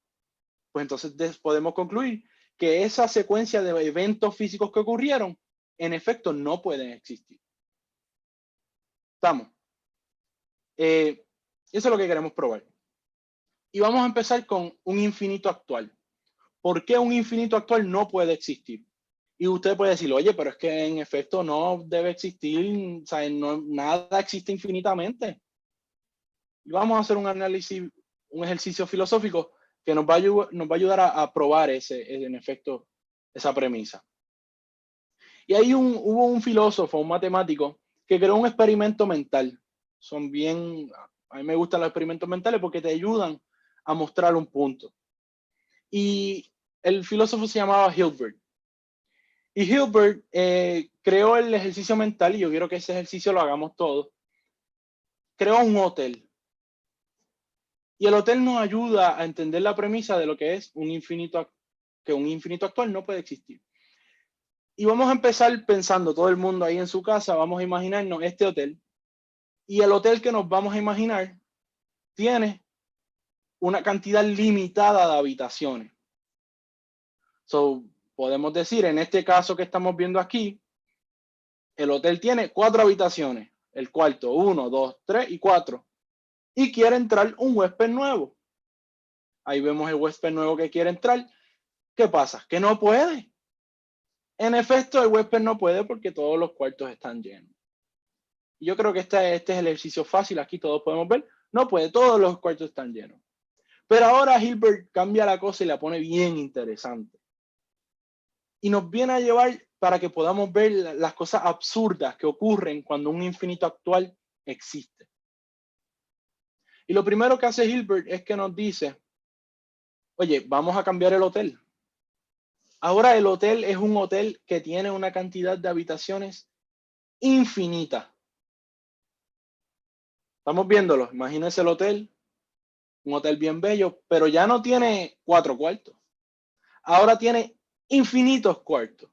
pues entonces podemos concluir que esa secuencia de eventos físicos que ocurrieron, en efecto, no pueden existir. ¿Estamos? Eso es lo que queremos probar. Y vamos a empezar con un infinito actual. ¿Por qué un infinito actual no puede existir? Y usted puede decir, oye, pero es que en efecto no debe existir, o sea, nada existe infinitamente. Y vamos a hacer un análisis, un ejercicio filosófico que nos va a ayudar a probar en efecto, esa premisa. Y ahí hubo un filósofo, un matemático, que creó un experimento mental. A mí me gustan los experimentos mentales porque te ayudan a mostrar un punto. Y el filósofo se llamaba Hilbert. Y Hilbert creó el ejercicio mental, y yo quiero que ese ejercicio lo hagamos todos. Creó un hotel. Y el hotel nos ayuda a entender la premisa de lo que es un infinito actual no puede existir. Y vamos a empezar pensando, todo el mundo ahí en su casa, vamos a imaginarnos este hotel. Y el hotel que nos vamos a imaginar tiene una cantidad limitada de habitaciones. Podemos decir, en este caso que estamos viendo aquí, el hotel tiene 4 habitaciones. El cuarto, 1, 2, 3 y 4. Y quiere entrar un huésped nuevo. Ahí vemos el huésped nuevo que quiere entrar. ¿Qué pasa? Que no puede. En efecto, el huésped no puede porque todos los cuartos están llenos. Yo creo que este es el ejercicio fácil. Aquí todos podemos ver. No puede, todos los cuartos están llenos. Pero ahora Hilbert cambia la cosa y la pone bien interesante. Y nos viene a llevar para que podamos ver las cosas absurdas que ocurren cuando un infinito actual existe. Y lo primero que hace Hilbert es que nos dice, oye, vamos a cambiar el hotel. Ahora el hotel es un hotel que tiene una cantidad de habitaciones infinita. Estamos viéndolo. Imagínense el hotel, un hotel bien bello, pero ya no tiene 4 cuartos. Ahora tiene infinitos cuartos.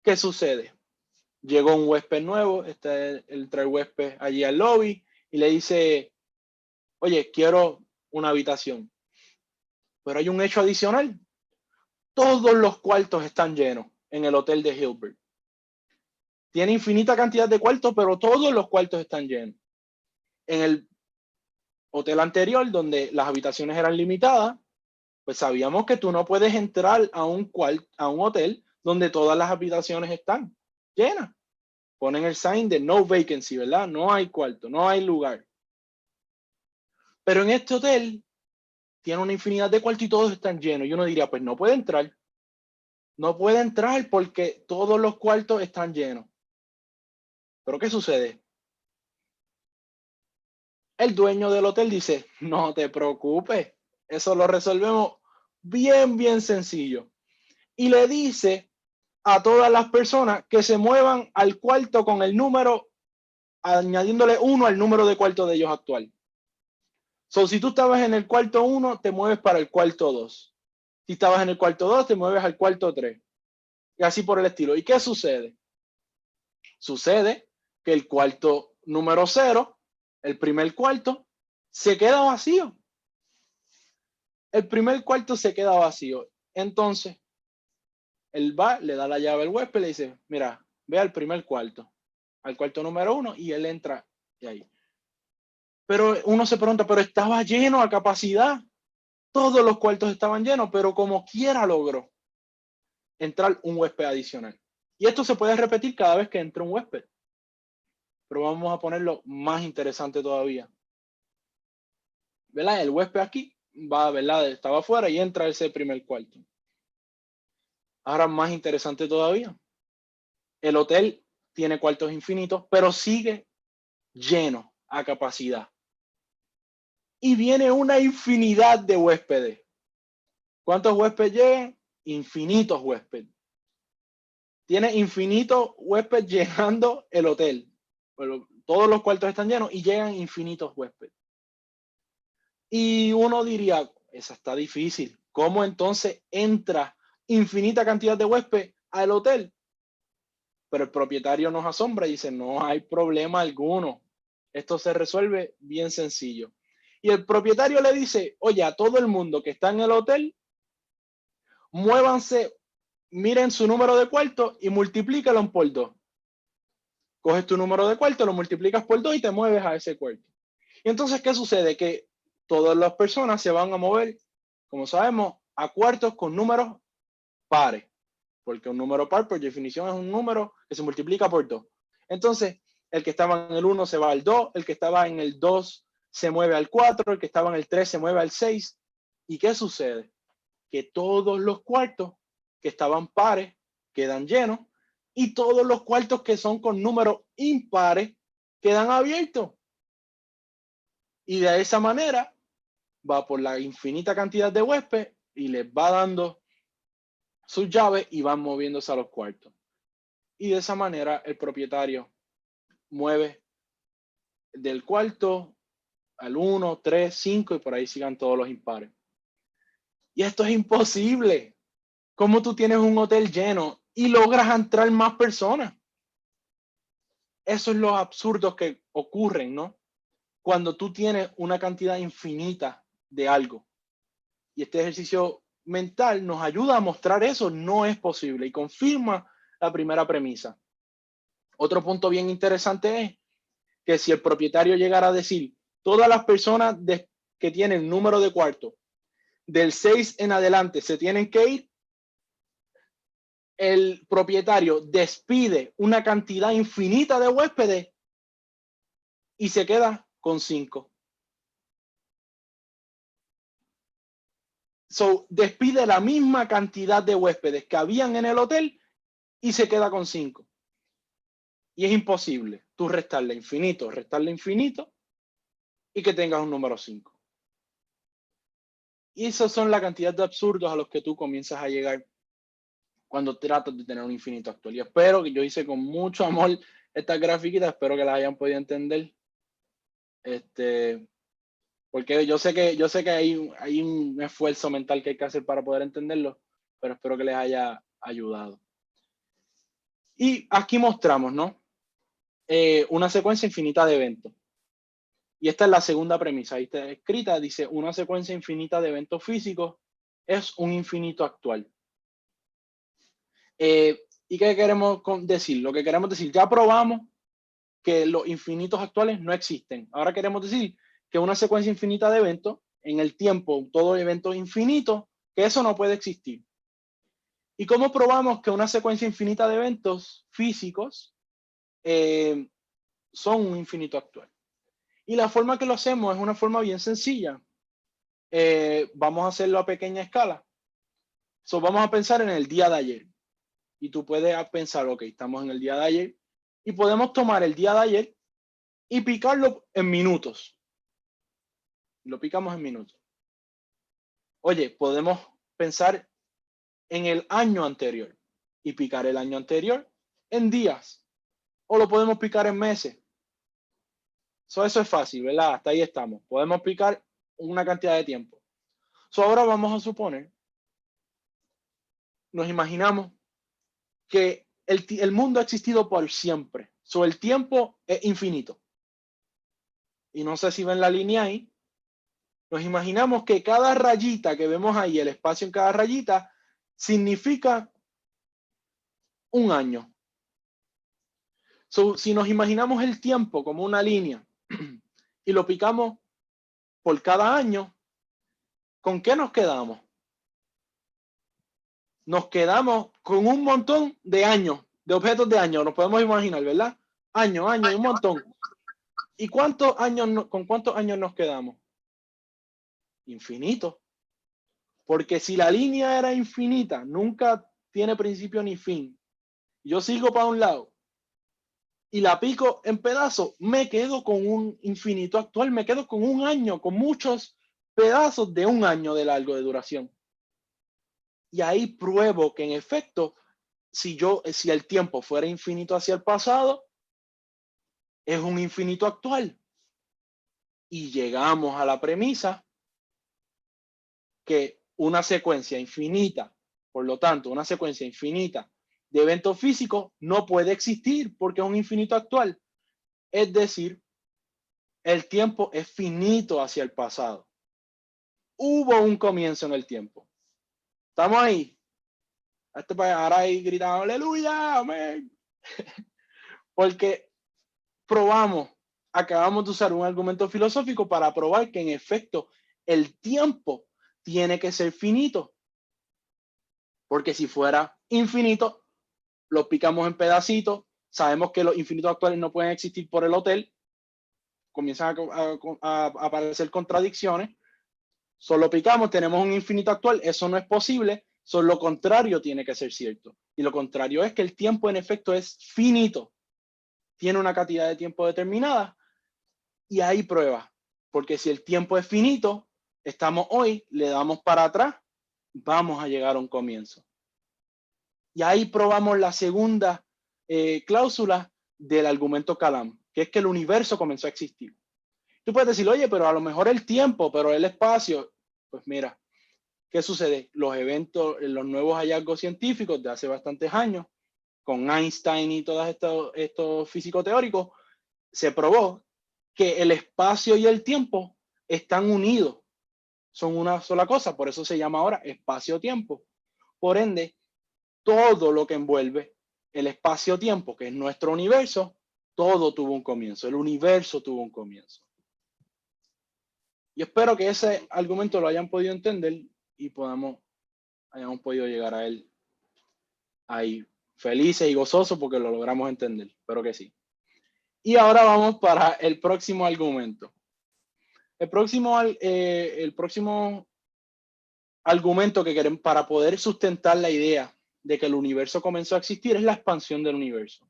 ¿Qué sucede? Llegó un huésped nuevo, trae el huésped allí al lobby y le dice, oye, quiero una habitación. Pero hay un hecho adicional. Todos los cuartos están llenos en el hotel de Hilbert. Tiene infinita cantidad de cuartos, pero todos los cuartos están llenos. En el hotel anterior, donde las habitaciones eran limitadas, pues sabíamos que tú no puedes entrar a un hotel donde todas las habitaciones están llenas. ponen el sign de no vacancy, ¿verdad? No hay cuarto, no hay lugar. Pero en este hotel tiene una infinidad de cuartos y todos están llenos. Y uno diría, pues no puede entrar. No puede entrar porque todos los cuartos están llenos. ¿Pero qué sucede? El dueño del hotel dice, no te preocupes, eso lo resolvemos bien sencillo. Y le dice a todas las personas que se muevan al cuarto con el número, añadiéndole 1 al número de cuarto de ellos actual. So, si tú estabas en el cuarto 1, te mueves para el cuarto 2. Si estabas en el cuarto 2, te mueves al cuarto 3. Y así por el estilo. ¿Y qué sucede? Sucede que el cuarto número 0, el primer cuarto, se queda vacío. El primer cuarto se queda vacío. Entonces, él va, le da la llave al huésped y le dice, mira, ve al primer cuarto, al cuarto número 1, y él entra y ahí. Pero uno se pregunta, pero estaba lleno a capacidad. Todos los cuartos estaban llenos, pero como quiera logró entrar un huésped adicional. Y esto se puede repetir cada vez que entre un huésped. Pero vamos a ponerlo más interesante todavía. ¿Verdad? El huésped aquí va, ¿verdad? Estaba afuera y entra ese primer cuarto. Ahora más interesante todavía. El hotel tiene cuartos infinitos, pero sigue lleno a capacidad. Y viene una infinidad de huéspedes. ¿Cuántos huéspedes llegan? Infinitos huéspedes. Tiene infinitos huéspedes llenando el hotel. Pero todos los cuartos están llenos y llegan infinitos huéspedes. Y uno diría, esa está difícil. ¿Cómo entonces entra infinita cantidad de huéspedes al hotel? Pero el propietario nos asombra y dice, no hay problema alguno. Esto se resuelve bien sencillo. Y el propietario le dice, oye, a todo el mundo que está en el hotel, muévanse, miren su número de cuarto y multiplícalo por 2. Coges tu número de cuarto, lo multiplicas por 2 y te mueves a ese cuarto. Y entonces, ¿qué sucede? Que todas las personas se van a mover, como sabemos, a cuartos con números pares. Porque un número par, por definición, es un número que se multiplica por 2. Entonces, el que estaba en el 1 se va al 2, el que estaba en el 2 se mueve al 4, el que estaba en el 3 se mueve al 6. ¿Y qué sucede? Que todos los cuartos que estaban pares quedan llenos y todos los cuartos que son con números impares quedan abiertos. Y de esa manera va por la infinita cantidad de huéspedes y les va dando sus llaves y van moviéndose a los cuartos. Y de esa manera el propietario mueve del cuarto al 1, 3, 5 y por ahí sigan todos los impares. Y esto es imposible. ¿Cómo tú tienes un hotel lleno y logras entrar más personas? Eso es lo absurdo que ocurren, ¿no? Cuando tú tienes una cantidad infinita de algo. Y este ejercicio mental nos ayuda a mostrar eso no es posible y confirma la primera premisa. Otro punto bien interesante es que si el propietario llegara a decir todas las personas que tienen número de cuarto del 6 en adelante se tienen que ir, el propietario despide una cantidad infinita de huéspedes y se queda con 5. So, despide la misma cantidad de huéspedes que habían en el hotel y se queda con 5. Y es imposible tú restarle infinito y que tengas un número 5. Y esas son la cantidad de absurdos a los que tú comienzas a llegar cuando tratas de tener un infinito actual. Y espero que yo hice con mucho amor estas grafiquitas, espero que las hayan podido entender. Porque yo sé que hay un esfuerzo mental que hay que hacer para poder entenderlo, pero espero que les haya ayudado. Y aquí mostramos, ¿no? Una secuencia infinita de eventos. Y esta es la segunda premisa. Ahí está escrita, dice, una secuencia infinita de eventos físicos es un infinito actual. ¿Y qué queremos decir? Lo que queremos decir, ya probamos que los infinitos actuales no existen. Ahora queremos decir que una secuencia infinita de eventos, en el tiempo, todo evento infinito, que eso no puede existir. ¿Y cómo probamos que una secuencia infinita de eventos físicos son un infinito actual. Y la forma que lo hacemos es una forma bien sencilla. Vamos a hacerlo a pequeña escala. Vamos a pensar en el día de ayer. Y tú puedes pensar, ok, estamos en el día de ayer. Y podemos tomar el día de ayer y picarlo en minutos. Lo picamos en minutos. Oye, podemos pensar en el año anterior y picar el año en días. O lo podemos picar en meses. Eso es fácil, ¿verdad? Hasta ahí estamos. Podemos picar una cantidad de tiempo. Ahora vamos a suponer, nos imaginamos que el mundo ha existido por siempre. El tiempo es infinito. Y no sé si ven la línea ahí. Nos imaginamos que cada rayita que vemos ahí, el espacio en cada rayita, significa un año. Si nos imaginamos el tiempo como una línea y lo picamos por cada año, ¿con qué nos quedamos? Nos quedamos con un montón de años, de objetos de años, nos podemos imaginar, ¿verdad? Año, y un montón. ¿Y con cuántos años nos quedamos? Infinito. Porque si la línea era infinita, nunca tiene principio ni fin, yo sigo para un lado y la pico en pedazos, me quedo con un infinito actual, me quedo con un año, con muchos pedazos de un año de largo de duración. Y ahí pruebo que en efecto, si el tiempo fuera infinito hacia el pasado, es un infinito actual. Y llegamos a la premisa que una secuencia infinita, por lo tanto, una secuencia infinita de eventos físicos no puede existir porque es un infinito actual. Es decir, el tiempo es finito hacia el pasado. Hubo un comienzo en el tiempo. ¿Estamos ahí? Ahora ahí gritando, aleluya, amén. Porque acabamos de usar un argumento filosófico para probar que en efecto el tiempo tiene que ser finito. Porque si fuera infinito, lo picamos en pedacitos, sabemos que los infinitos actuales no pueden existir por el hotel, comienzan a aparecer contradicciones, solo picamos, tenemos un infinito actual, eso no es posible, solo lo contrario tiene que ser cierto. Y lo contrario es que el tiempo en efecto es finito, tiene una cantidad de tiempo determinada y hay pruebas, porque si el tiempo es finito, estamos hoy, le damos para atrás, vamos a llegar a un comienzo. Y ahí probamos la segunda cláusula del argumento Kalam, que es que el universo comenzó a existir. Tú puedes decir, oye, pero a lo mejor el tiempo, pero el espacio. Pues mira, ¿qué sucede? Los eventos, los nuevos hallazgos científicos de hace bastantes años, con Einstein y todos estos físicos teóricos, se probó que el espacio y el tiempo están unidos. Son una sola cosa, por eso se llama ahora espacio-tiempo. Por ende, todo lo que envuelve el espacio-tiempo, que es nuestro universo, todo tuvo un comienzo. El universo tuvo un comienzo. Y espero que ese argumento lo hayan podido entender y hayamos podido llegar a él ahí felices y gozosos porque lo logramos entender. Espero que sí. Y ahora vamos para el próximo argumento. El próximo argumento que queremos para poder sustentar la idea de que el universo comenzó a existir es la expansión del universo.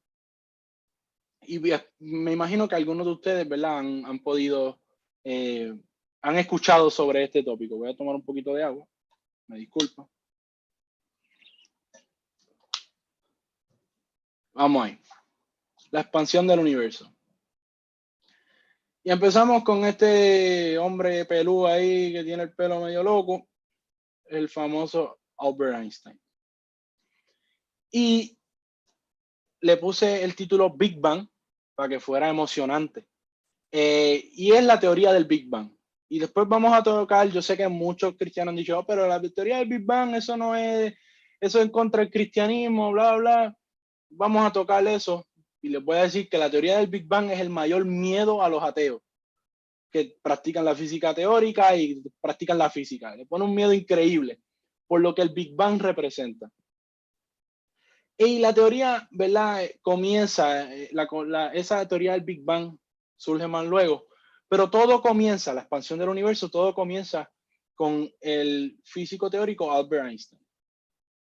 Y me imagino que algunos de ustedes, ¿verdad? Han podido, han escuchado sobre este tópico. Voy a tomar un poquito de agua. Me disculpo. Vamos ahí. La expansión del universo. Y empezamos con este hombre peludo ahí que tiene el pelo medio loco, el famoso Albert Einstein. Y le puse el título Big Bang para que fuera emocionante. Y es la teoría del Big Bang. Y después vamos a tocar, yo sé que muchos cristianos han dicho, oh, pero la teoría del Big Bang, eso no es, eso es en contra del cristianismo, bla, bla. Vamos a tocar eso. Y les voy a decir que la teoría del Big Bang es el mayor miedo a los ateos que practican la física teórica y practican la física. Le pone un miedo increíble por lo que el Big Bang representa. Y la teoría, ¿verdad? Comienza, esa teoría del Big Bang surge más luego, pero todo comienza, la expansión del universo, todo comienza con el físico teórico Albert Einstein,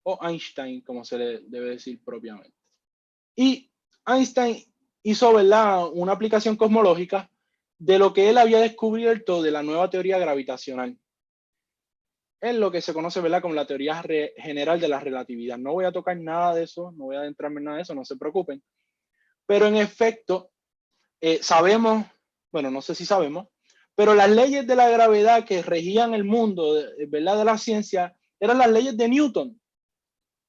o Einstein, como se le debe decir propiamente. Y Einstein hizo, ¿verdad?, una aplicación cosmológica de lo que él había descubierto de la nueva teoría gravitacional. Es lo que se conoce, ¿verdad?, como la teoría general de la relatividad. No voy a tocar nada de eso, no voy a adentrarme en nada de eso, no se preocupen. Pero en efecto, sabemos, bueno, no sé si sabemos, pero las leyes de la gravedad que regían el mundo, ¿verdad?, de la ciencia, eran las leyes de Newton,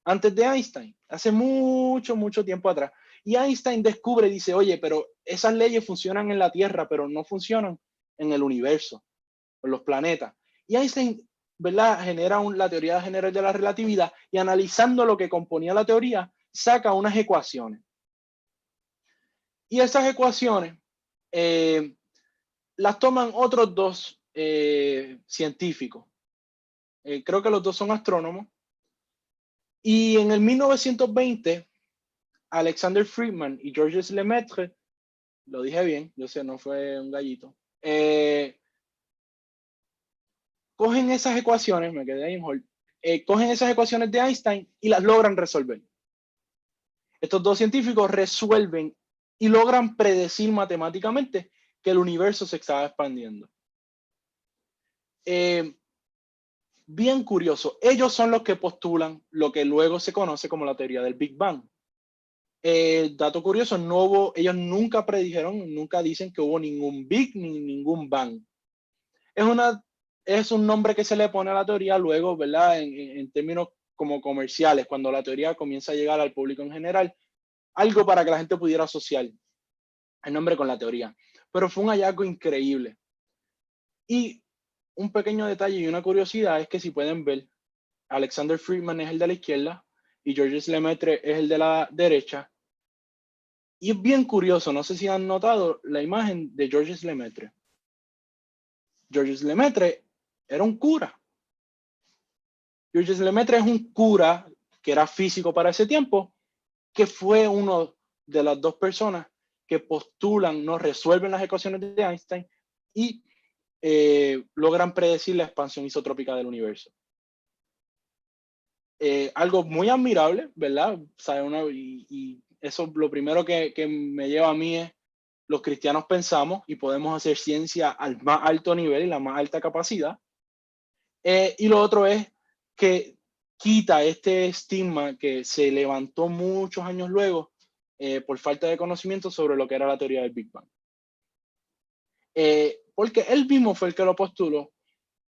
antes de Einstein, hace mucho, mucho tiempo atrás. Y Einstein descubre, dice, oye, pero esas leyes funcionan en la Tierra, pero no funcionan en el universo, en los planetas. Y Einstein, ¿verdad?, genera la teoría general de la relatividad, y analizando lo que componía la teoría, saca unas ecuaciones. Y esas ecuaciones las toman otros dos científicos. Creo que los dos son astrónomos. Y en el 1920, Alexander Friedman y Georges Lemaitre, lo dije bien, yo sé, no fue un gallito, cogen esas ecuaciones, me quedé ahí en hold, cogen esas ecuaciones de Einstein y las logran resolver. Estos dos científicos resuelven y logran predecir matemáticamente que el universo se estaba expandiendo. Bien curioso, ellos son los que postulan lo que luego se conoce como la teoría del Big Bang. Dato curioso, ellos nunca predijeron, nunca dicen que hubo ningún Big ni ningún Bang. Es un nombre que se le pone a la teoría luego, ¿verdad? En términos como comerciales, cuando la teoría comienza a llegar al público en general, algo para que la gente pudiera asociar el nombre con la teoría. Pero fue un hallazgo increíble. Y un pequeño detalle y una curiosidad es que, si pueden ver, Alexander Friedman es el de la izquierda y Georges Lemaitre es el de la derecha. Y es bien curioso, no sé si han notado la imagen de Georges Lemaitre. Georges Lemaitre era un cura. Georges Lemaitre es un cura que era físico para ese tiempo, que fue uno de las dos personas que postulan, no resuelven las ecuaciones de Einstein y logran predecir la expansión isotrópica del universo. Algo muy admirable, ¿verdad? Y eso, lo primero que me lleva a mí es: los cristianos pensamos y podemos hacer ciencia al más alto nivel y la más alta capacidad. Y lo otro es que quita este estigma que se levantó muchos años luego por falta de conocimiento sobre lo que era la teoría del Big Bang. Porque él mismo fue el que lo postuló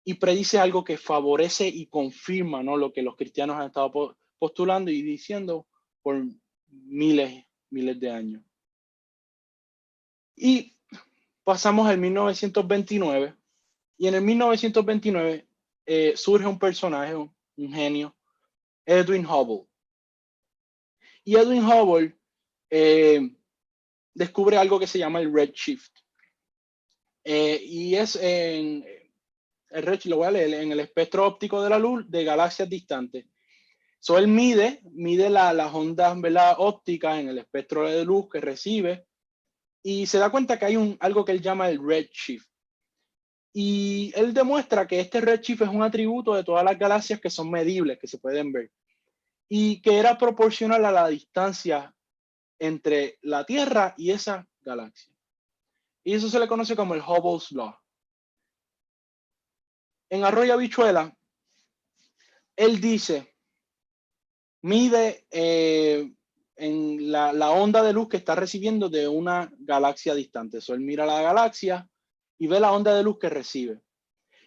y predice algo que favorece y confirma, ¿no?, lo que los cristianos han estado postulando y diciendo por miles de años. Y pasamos al 1929, y en el 1929 surge un personaje, un genio, Edwin Hubble. Y Edwin Hubble descubre algo que se llama el redshift. Y es el redshift, lo voy a leer, en el espectro óptico de la luz de galaxias distantes. So, él mide las ondas, ¿verdad?, ópticas en el espectro de luz que recibe, y se da cuenta que hay algo que él llama el redshift. Y él demuestra que este redshift es un atributo de todas las galaxias que son medibles, que se pueden ver, y que era proporcional a la distancia entre la Tierra y esa galaxia. Y eso se le conoce como el Hubble's Law. En Arroyo Habichuela, él dice, mide en la onda de luz que está recibiendo de una galaxia distante. So, él mira la galaxia y ve la onda de luz que recibe,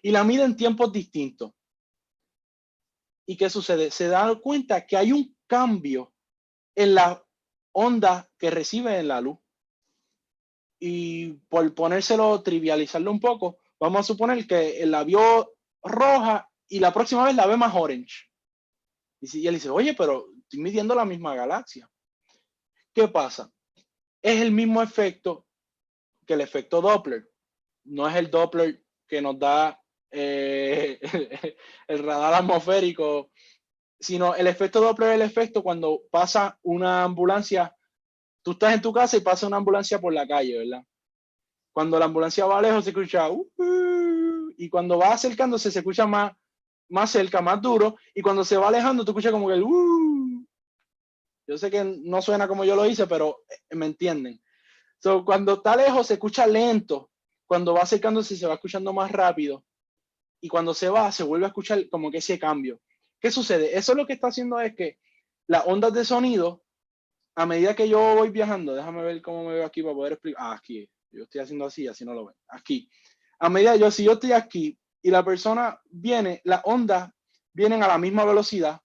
y la mide en tiempos distintos. ¿Y qué sucede? Se da cuenta que hay un cambio en la onda que recibe en la luz. Y por ponérselo, trivializarlo un poco, vamos a suponer que la vio roja y la próxima vez la ve más orange. Y él dice, oye, pero estoy midiendo la misma galaxia. ¿Qué pasa? Es el mismo efecto que el efecto Doppler. No es el Doppler que nos da el radar atmosférico sino el efecto Doppler es el efecto cuando pasa una ambulancia. Tú estás en tu casa y pasa una ambulancia por la calle, ¿verdad? Cuando la ambulancia va lejos se escucha y cuando va acercándose se escucha más cerca, más duro, y cuando se va alejando tú escuchas como que el Yo sé que no suena como yo lo hice, pero me entienden. So, cuando está lejos se escucha lento, cuando va acercándose se va escuchando más rápido, y cuando se va se vuelve a escuchar como que ese cambio. ¿Qué sucede? Eso lo que está haciendo es que las ondas de sonido, a medida que yo voy viajando, déjame ver cómo me veo aquí para poder explicar. Aquí, yo estoy haciendo así no lo ven. Aquí. A medida si yo estoy aquí y la persona viene, las ondas vienen a la misma velocidad,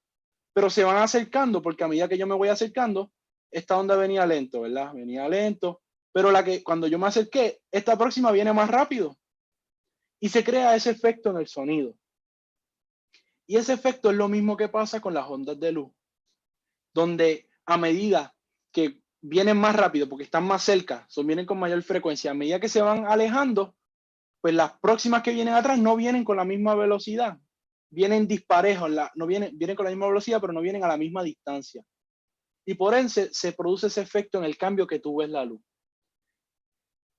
pero se van acercando porque a medida que yo me voy acercando, esta onda venía lento, ¿verdad? Venía lento, pero cuando yo me acerqué, esta próxima viene más rápido y se crea ese efecto en el sonido. Y ese efecto es lo mismo que pasa con las ondas de luz, donde a medida que vienen más rápido porque están más cerca, vienen con mayor frecuencia, a medida que se van alejando, pues las próximas que vienen atrás no vienen con la misma velocidad, vienen disparejos, vienen con la misma velocidad, pero no vienen a la misma distancia. Y por ende se produce ese efecto en el cambio que tú ves la luz.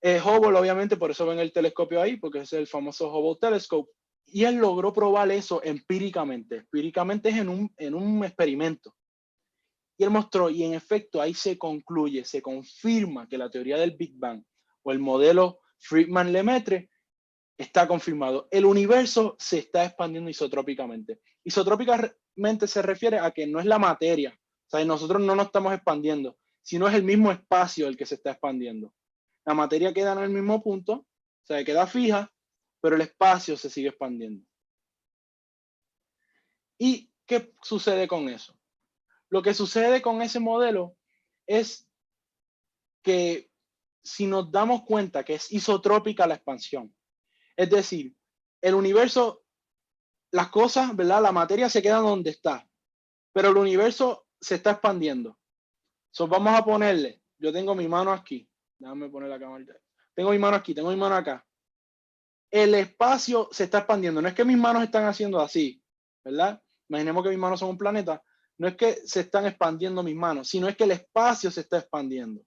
Hubble, obviamente, por eso ven el telescopio ahí, porque es el famoso Hubble Telescope, y él logró probar eso empíricamente. Empíricamente es en un experimento. Y él mostró, y en efecto ahí se concluye, se confirma que la teoría del Big Bang o el modelo Friedman-Lemaitre está confirmado. El universo se está expandiendo isotrópicamente. Isotrópicamente se refiere a que no es la materia. O sea, nosotros no nos estamos expandiendo, sino es el mismo espacio el que se está expandiendo. La materia queda en el mismo punto, o sea, queda fija, pero el espacio se sigue expandiendo. ¿Y qué sucede con eso? Lo que sucede con ese modelo es que si nos damos cuenta que es isotrópica la expansión, es decir, el universo, las cosas, ¿verdad? La materia se queda donde está, pero el universo se está expandiendo. Vamos a ponerle, yo tengo mi mano aquí, déjame poner la cámara. Tengo mi mano aquí, tengo mi mano acá. El espacio se está expandiendo. No es que mis manos están haciendo así, ¿verdad? Imaginemos que mis manos son un planeta. No es que se están expandiendo mis manos, sino es que el espacio se está expandiendo.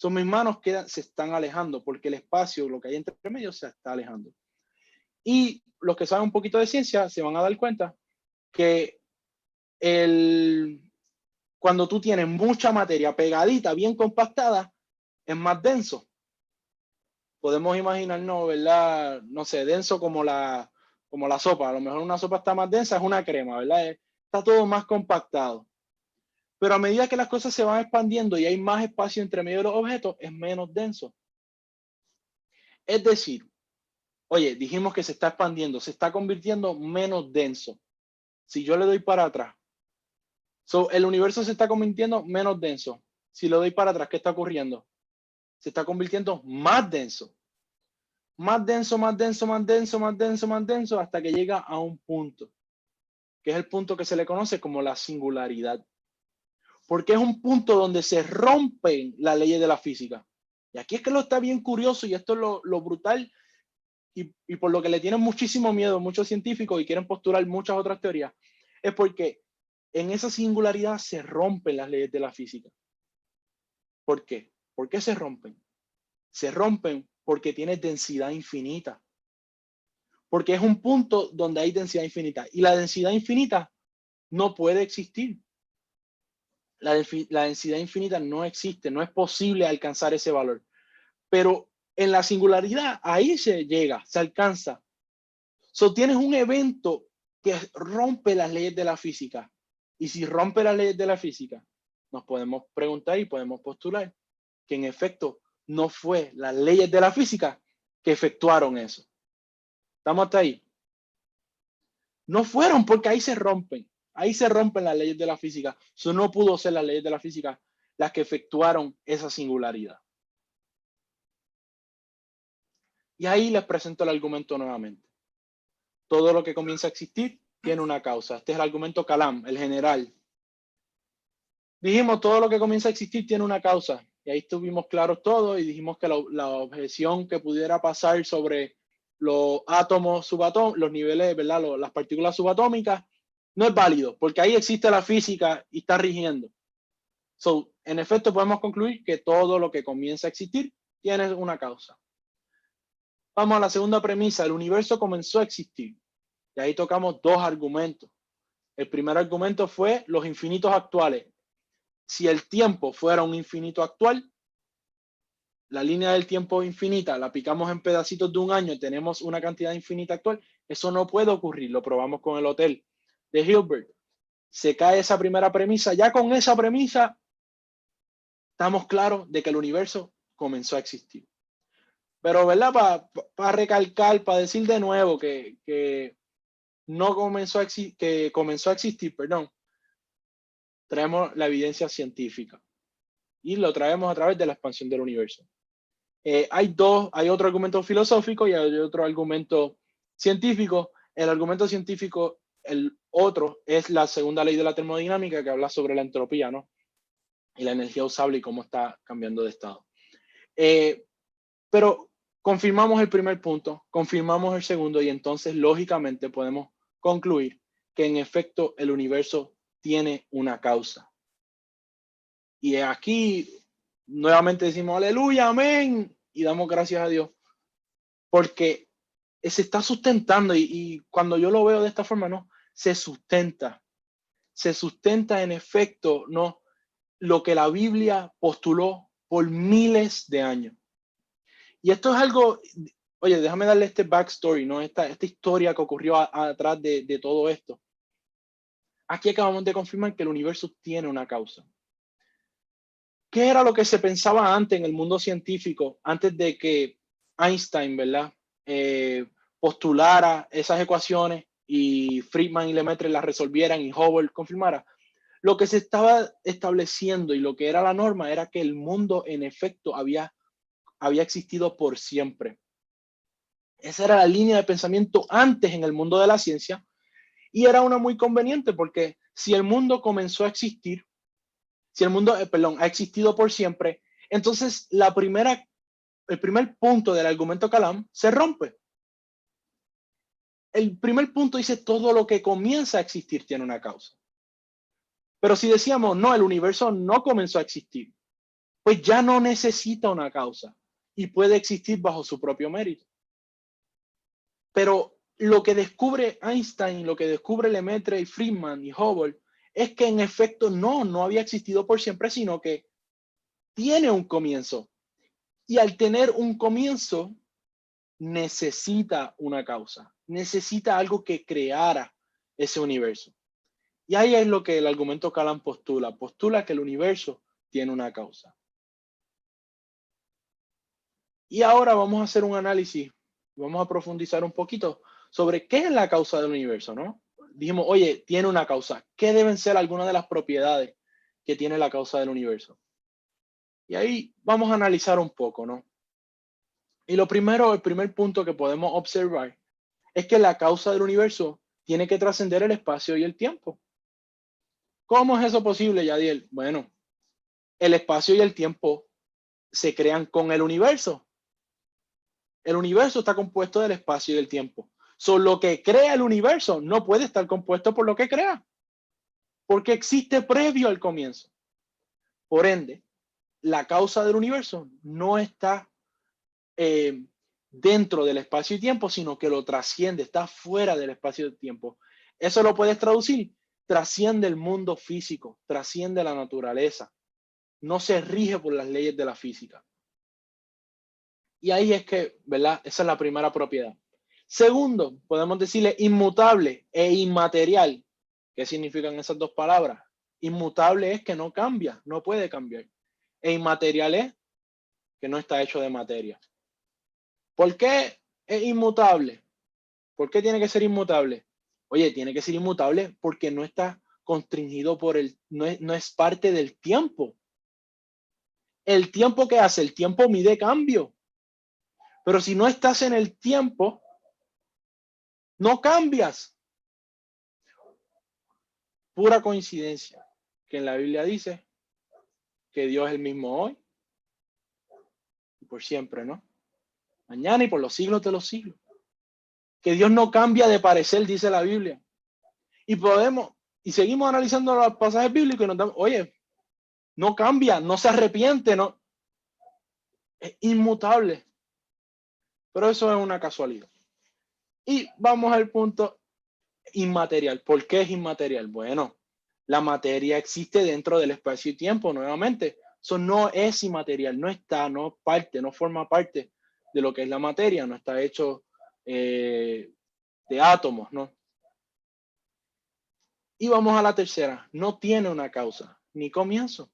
Mis manos se están alejando porque el espacio, lo que hay entre medio, se está alejando. Y los que saben un poquito de ciencia se van a dar cuenta que cuando tú tienes mucha materia pegadita, bien compactada, es más denso. Podemos imaginarnos, ¿verdad? No sé, denso como la sopa. A lo mejor una sopa está más densa, es una crema, ¿verdad? Está todo más compactado. Pero a medida que las cosas se van expandiendo y hay más espacio entre medio de los objetos, es menos denso. Es decir, oye, dijimos que se está expandiendo, se está convirtiendo menos denso. Si yo le doy para atrás, el universo se está convirtiendo menos denso. Si le doy para atrás, ¿qué está ocurriendo? Se está convirtiendo más denso. Más denso, más denso, más denso, más denso, más denso, hasta que llega a un punto, que es el punto que se le conoce como la singularidad. Porque es un punto donde se rompen las leyes de la física. Y aquí es que lo está bien curioso, y esto es lo brutal, y por lo que le tienen muchísimo miedo muchos científicos y quieren postular muchas otras teorías, es porque en esa singularidad se rompen las leyes de la física. ¿Por qué? ¿Por qué se rompen? Se rompen porque tiene densidad infinita. Porque es un punto donde hay densidad infinita. Y la densidad infinita no puede existir. La densidad infinita no existe. No es posible alcanzar ese valor. Pero en la singularidad, ahí se llega, se alcanza. Tienes un evento que rompe las leyes de la física. Y si rompe las leyes de la física, nos podemos preguntar y podemos postular que en efecto no fue las leyes de la física que efectuaron eso. ¿Estamos hasta ahí? No fueron, porque ahí se rompen. Ahí se rompen las leyes de la física. Eso no pudo ser las leyes de la física las que efectuaron esa singularidad. Y ahí les presento el argumento nuevamente. Todo lo que comienza a existir tiene una causa. Este es el argumento Kalam, el general. Dijimos, todo lo que comienza a existir tiene una causa. Y ahí estuvimos claros todos y dijimos que la objeción que pudiera pasar sobre los átomos subatómicos, los niveles, ¿verdad? Las partículas subatómicas, no es válido, porque ahí existe la física y está rigiendo. So, en efecto, podemos concluir que todo lo que comienza a existir tiene una causa. Vamos a la segunda premisa. El universo comenzó a existir. Y ahí tocamos dos argumentos. El primer argumento fue los infinitos actuales. Si el tiempo fuera un infinito actual, la línea del tiempo infinita la picamos en pedacitos de un año, tenemos una cantidad infinita actual. Eso no puede ocurrir. Lo probamos con el hotel de Hilbert. Se cae esa primera premisa. Ya con esa premisa estamos claros de que el universo comenzó a existir. Pero, ¿verdad? Para recalcar, para decir de nuevo que no comenzó a existir, perdón, traemos la evidencia científica y lo traemos a través de la expansión del universo. Hay otro argumento filosófico y hay otro argumento científico. El argumento científico, el otro, es la segunda ley de la termodinámica que habla sobre la entropía, ¿no? Y la energía usable y cómo está cambiando de estado. Pero confirmamos el primer punto, confirmamos el segundo y entonces lógicamente podemos concluir que en efecto el universo tiene una causa. Y aquí nuevamente decimos aleluya, amén, y damos gracias a Dios, porque se está sustentando y cuando yo lo veo de esta forma, no, se sustenta en efecto, no, lo que la Biblia postuló por miles de años. Y esto es algo, oye, déjame darle este backstory, ¿no? Esta historia que ocurrió atrás de todo esto. Aquí acabamos de confirmar que el universo tiene una causa. ¿Qué era lo que se pensaba antes en el mundo científico, antes de que Einstein, ¿verdad? Postulara esas ecuaciones y Friedman y Lemaitre las resolvieran y Hubble confirmara? Lo que se estaba estableciendo y lo que era la norma era que el mundo en efecto había existido por siempre. Esa era la línea de pensamiento antes en el mundo de la ciencia y era una muy conveniente porque si el mundo comenzó a existir, si el mundo, ha existido por siempre, entonces el primer punto del argumento Kalam se rompe. El primer punto dice todo lo que comienza a existir tiene una causa. Pero si decíamos, no, el universo no comenzó a existir, pues ya no necesita una causa y puede existir bajo su propio mérito. Pero lo que descubre Einstein, lo que descubre Lemaitre y Friedman y Hubble, es que en efecto no había existido por siempre, sino que tiene un comienzo. Y al tener un comienzo, necesita una causa, necesita algo que creara ese universo. Y ahí es lo que el argumento Kalam postula que el universo tiene una causa. Y ahora vamos a hacer un análisis, vamos a profundizar un poquito sobre qué es la causa del universo, ¿no? Dijimos, oye, tiene una causa. ¿Qué deben ser algunas de las propiedades que tiene la causa del universo? Y ahí vamos a analizar un poco, ¿no? Y el primer punto que podemos observar es que la causa del universo tiene que trascender el espacio y el tiempo. ¿Cómo es eso posible, Yadiel? Bueno, el espacio y el tiempo se crean con el universo. El universo está compuesto del espacio y del tiempo. Lo que crea el universo no puede estar compuesto por lo que crea, porque existe previo al comienzo. Por ende, la causa del universo no está dentro del espacio y tiempo, sino que lo trasciende, está fuera del espacio y tiempo. Eso lo puedes traducir, trasciende el mundo físico, trasciende la naturaleza, no se rige por las leyes de la física. Y ahí es que, ¿verdad? Esa es la primera propiedad. Segundo, podemos decirle inmutable e inmaterial. ¿Qué significan esas dos palabras? Inmutable es que no cambia, no puede cambiar. E inmaterial es que no está hecho de materia. ¿Por qué es inmutable? ¿Por qué tiene que ser inmutable? Oye, tiene que ser inmutable porque no está constringido por no es parte del tiempo. El tiempo que hace, el tiempo mide cambio. Pero si no estás en el tiempo, no cambias. Pura coincidencia que en la Biblia dice que Dios es el mismo hoy y por siempre, ¿no? Mañana y por los siglos de los siglos. Que Dios no cambia de parecer, dice la Biblia. Y seguimos analizando los pasajes bíblicos y nos damos, oye, no cambia, no se arrepiente, no, es inmutable. Pero eso es una casualidad. Y vamos al punto inmaterial. ¿Por qué es inmaterial? Bueno, la materia existe dentro del espacio y tiempo, nuevamente. Eso no es inmaterial, no forma parte de lo que es la materia, no está hecho de átomos, ¿no? Y vamos a la tercera, no tiene una causa ni comienzo.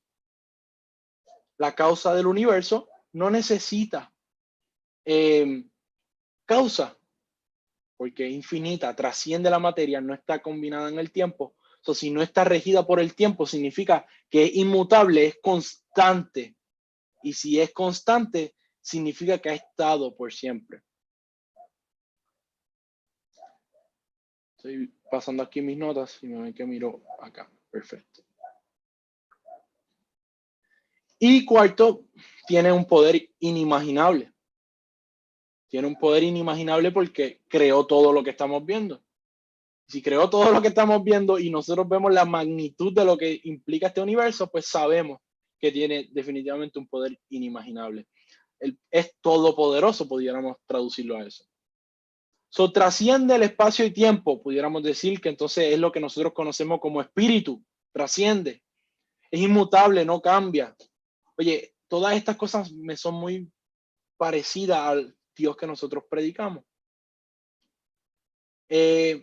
La causa del universo no necesita causa, porque es infinita, trasciende la materia, no está combinada en el tiempo. So, si no está regida por el tiempo, significa que es inmutable, es constante. Y si es constante, significa que ha estado por siempre. Estoy pasando aquí mis notas y me ven que miro acá. Perfecto. Y cuarto, tiene un poder inimaginable. Tiene un poder inimaginable porque creó todo lo que estamos viendo. Si creó todo lo que estamos viendo y nosotros vemos la magnitud de lo que implica este universo, pues sabemos que tiene definitivamente un poder inimaginable. Él es todopoderoso, pudiéramos traducirlo a eso. So, trasciende el espacio y tiempo, pudiéramos decir que entonces es lo que nosotros conocemos como espíritu, trasciende, es inmutable, no cambia. Oye, todas estas cosas me son muy parecidas al Dios que nosotros predicamos.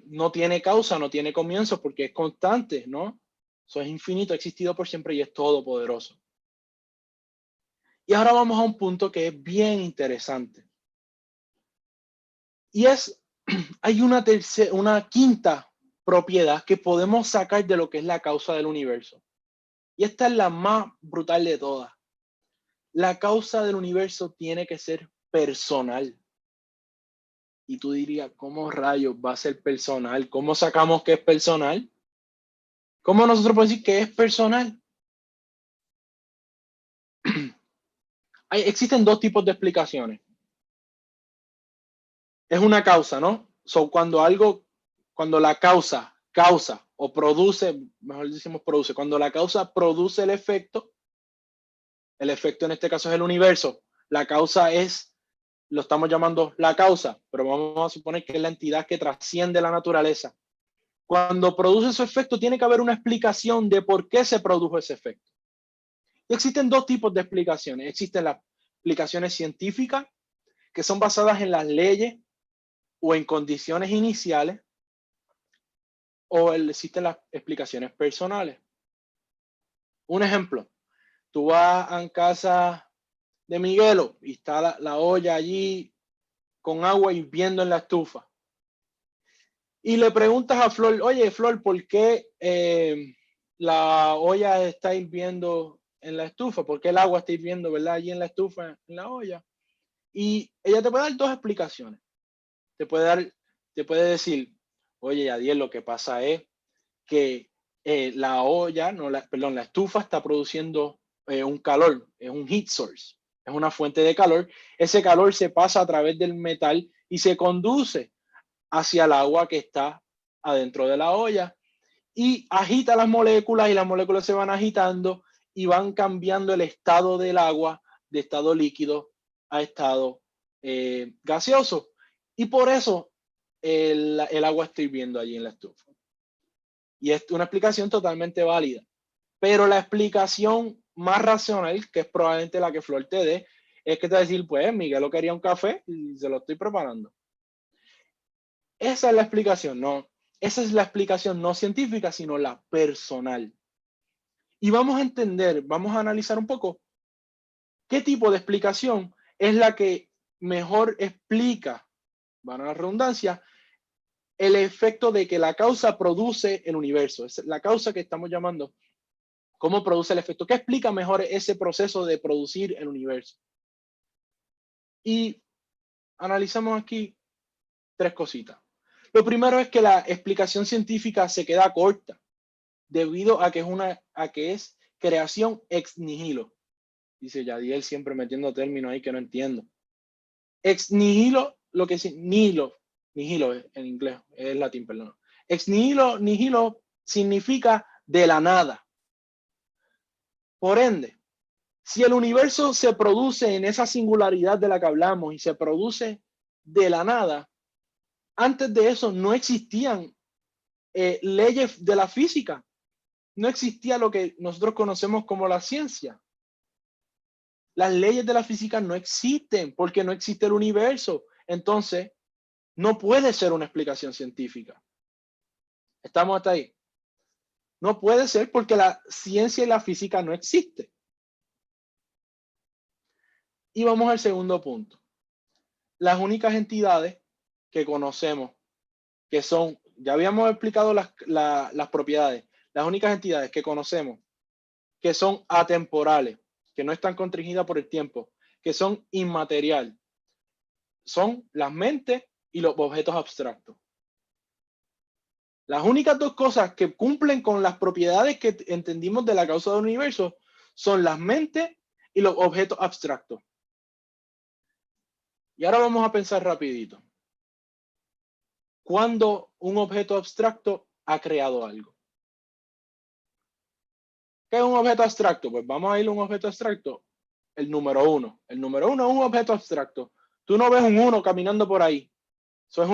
No tiene causa, no tiene comienzo porque es constante, ¿no? Eso es infinito, ha existido por siempre y es todopoderoso. Y ahora vamos a un punto que es bien interesante. Y hay una quinta propiedad que podemos sacar de lo que es la causa del universo. Y esta es la más brutal de todas. La causa del universo tiene que ser personal. Y tú dirías, ¿cómo rayos va a ser personal? ¿Cómo sacamos que es personal? ¿Cómo nosotros podemos decir que es personal? Existen dos tipos de explicaciones. Es una causa, ¿no? Cuando la causa o produce, mejor decimos produce, cuando la causa produce el efecto en este caso es el universo, la causa lo estamos llamando la causa, pero vamos a suponer que es la entidad que trasciende la naturaleza. Cuando produce su efecto, tiene que haber una explicación de por qué se produjo ese efecto. Y existen dos tipos de explicaciones. Existen las explicaciones científicas, que son basadas en las leyes o en condiciones iniciales, o existen las explicaciones personales. Un ejemplo, tú vas a casa de Miguelo y está la olla allí con agua hirviendo en la estufa. Y le preguntas a Flor, oye Flor, ¿por qué la olla está hirviendo en la estufa? ¿Por qué el agua está hirviendo, verdad, allí en la estufa, en la olla? Y ella te puede dar dos explicaciones. Te puede decir, oye, Yadiel, lo que pasa es que la olla, la estufa está produciendo un calor, es un heat source, es una fuente de calor. Ese calor se pasa a través del metal y se conduce hacia el agua que está adentro de la olla y agita las moléculas y las moléculas se van agitando y van cambiando el estado del agua de estado líquido a estado gaseoso. Y por eso el agua está hirviendo allí en la estufa. Y es una explicación totalmente válida. Pero la explicación más racional, que es probablemente la que Flor te dé, es que te va a decir, pues Miguel lo quería un café y se lo estoy preparando. Esa es la explicación, no. Esa es la explicación no científica, sino la personal. Y vamos a entender, vamos a analizar un poco qué tipo de explicación es la que mejor explica, van a la redundancia, el efecto de que la causa produce el universo. Es la causa que estamos llamando, cómo produce el efecto. ¿Qué explica mejor ese proceso de producir el universo? Y analizamos aquí tres cositas. Lo primero es que la explicación científica se queda corta debido a que es creación ex nihilo. Dice Yadiel siempre metiendo términos ahí que no entiendo. Ex nihilo, lo que es nihilo en inglés, es latín, perdón. Ex nihilo significa de la nada. Por ende, si el universo se produce en esa singularidad de la que hablamos y se produce de la nada, antes de eso no existían leyes de la física. No existía lo que nosotros conocemos como la ciencia. Las leyes de la física no existen porque no existe el universo. Entonces, no puede ser una explicación científica. ¿Estamos hasta ahí? No puede ser porque la ciencia y la física no existen. Y vamos al segundo punto. Las únicas entidades que conocemos, que son, ya habíamos explicado las propiedades, las únicas entidades que conocemos, que son atemporales, que no están constreñidas por el tiempo, que son inmaterial, son las mentes y los objetos abstractos. Las únicas dos cosas que cumplen con las propiedades que entendimos de la causa del universo son las mentes y los objetos abstractos. Y ahora vamos a pensar rapidito. ¿Cuándo un objeto abstracto ha creado algo? ¿Qué es un objeto abstracto? Pues vamos a ir a un objeto abstracto. El número 1. El número 1 es un objeto abstracto. Tú no ves un 1 caminando por ahí. Eso es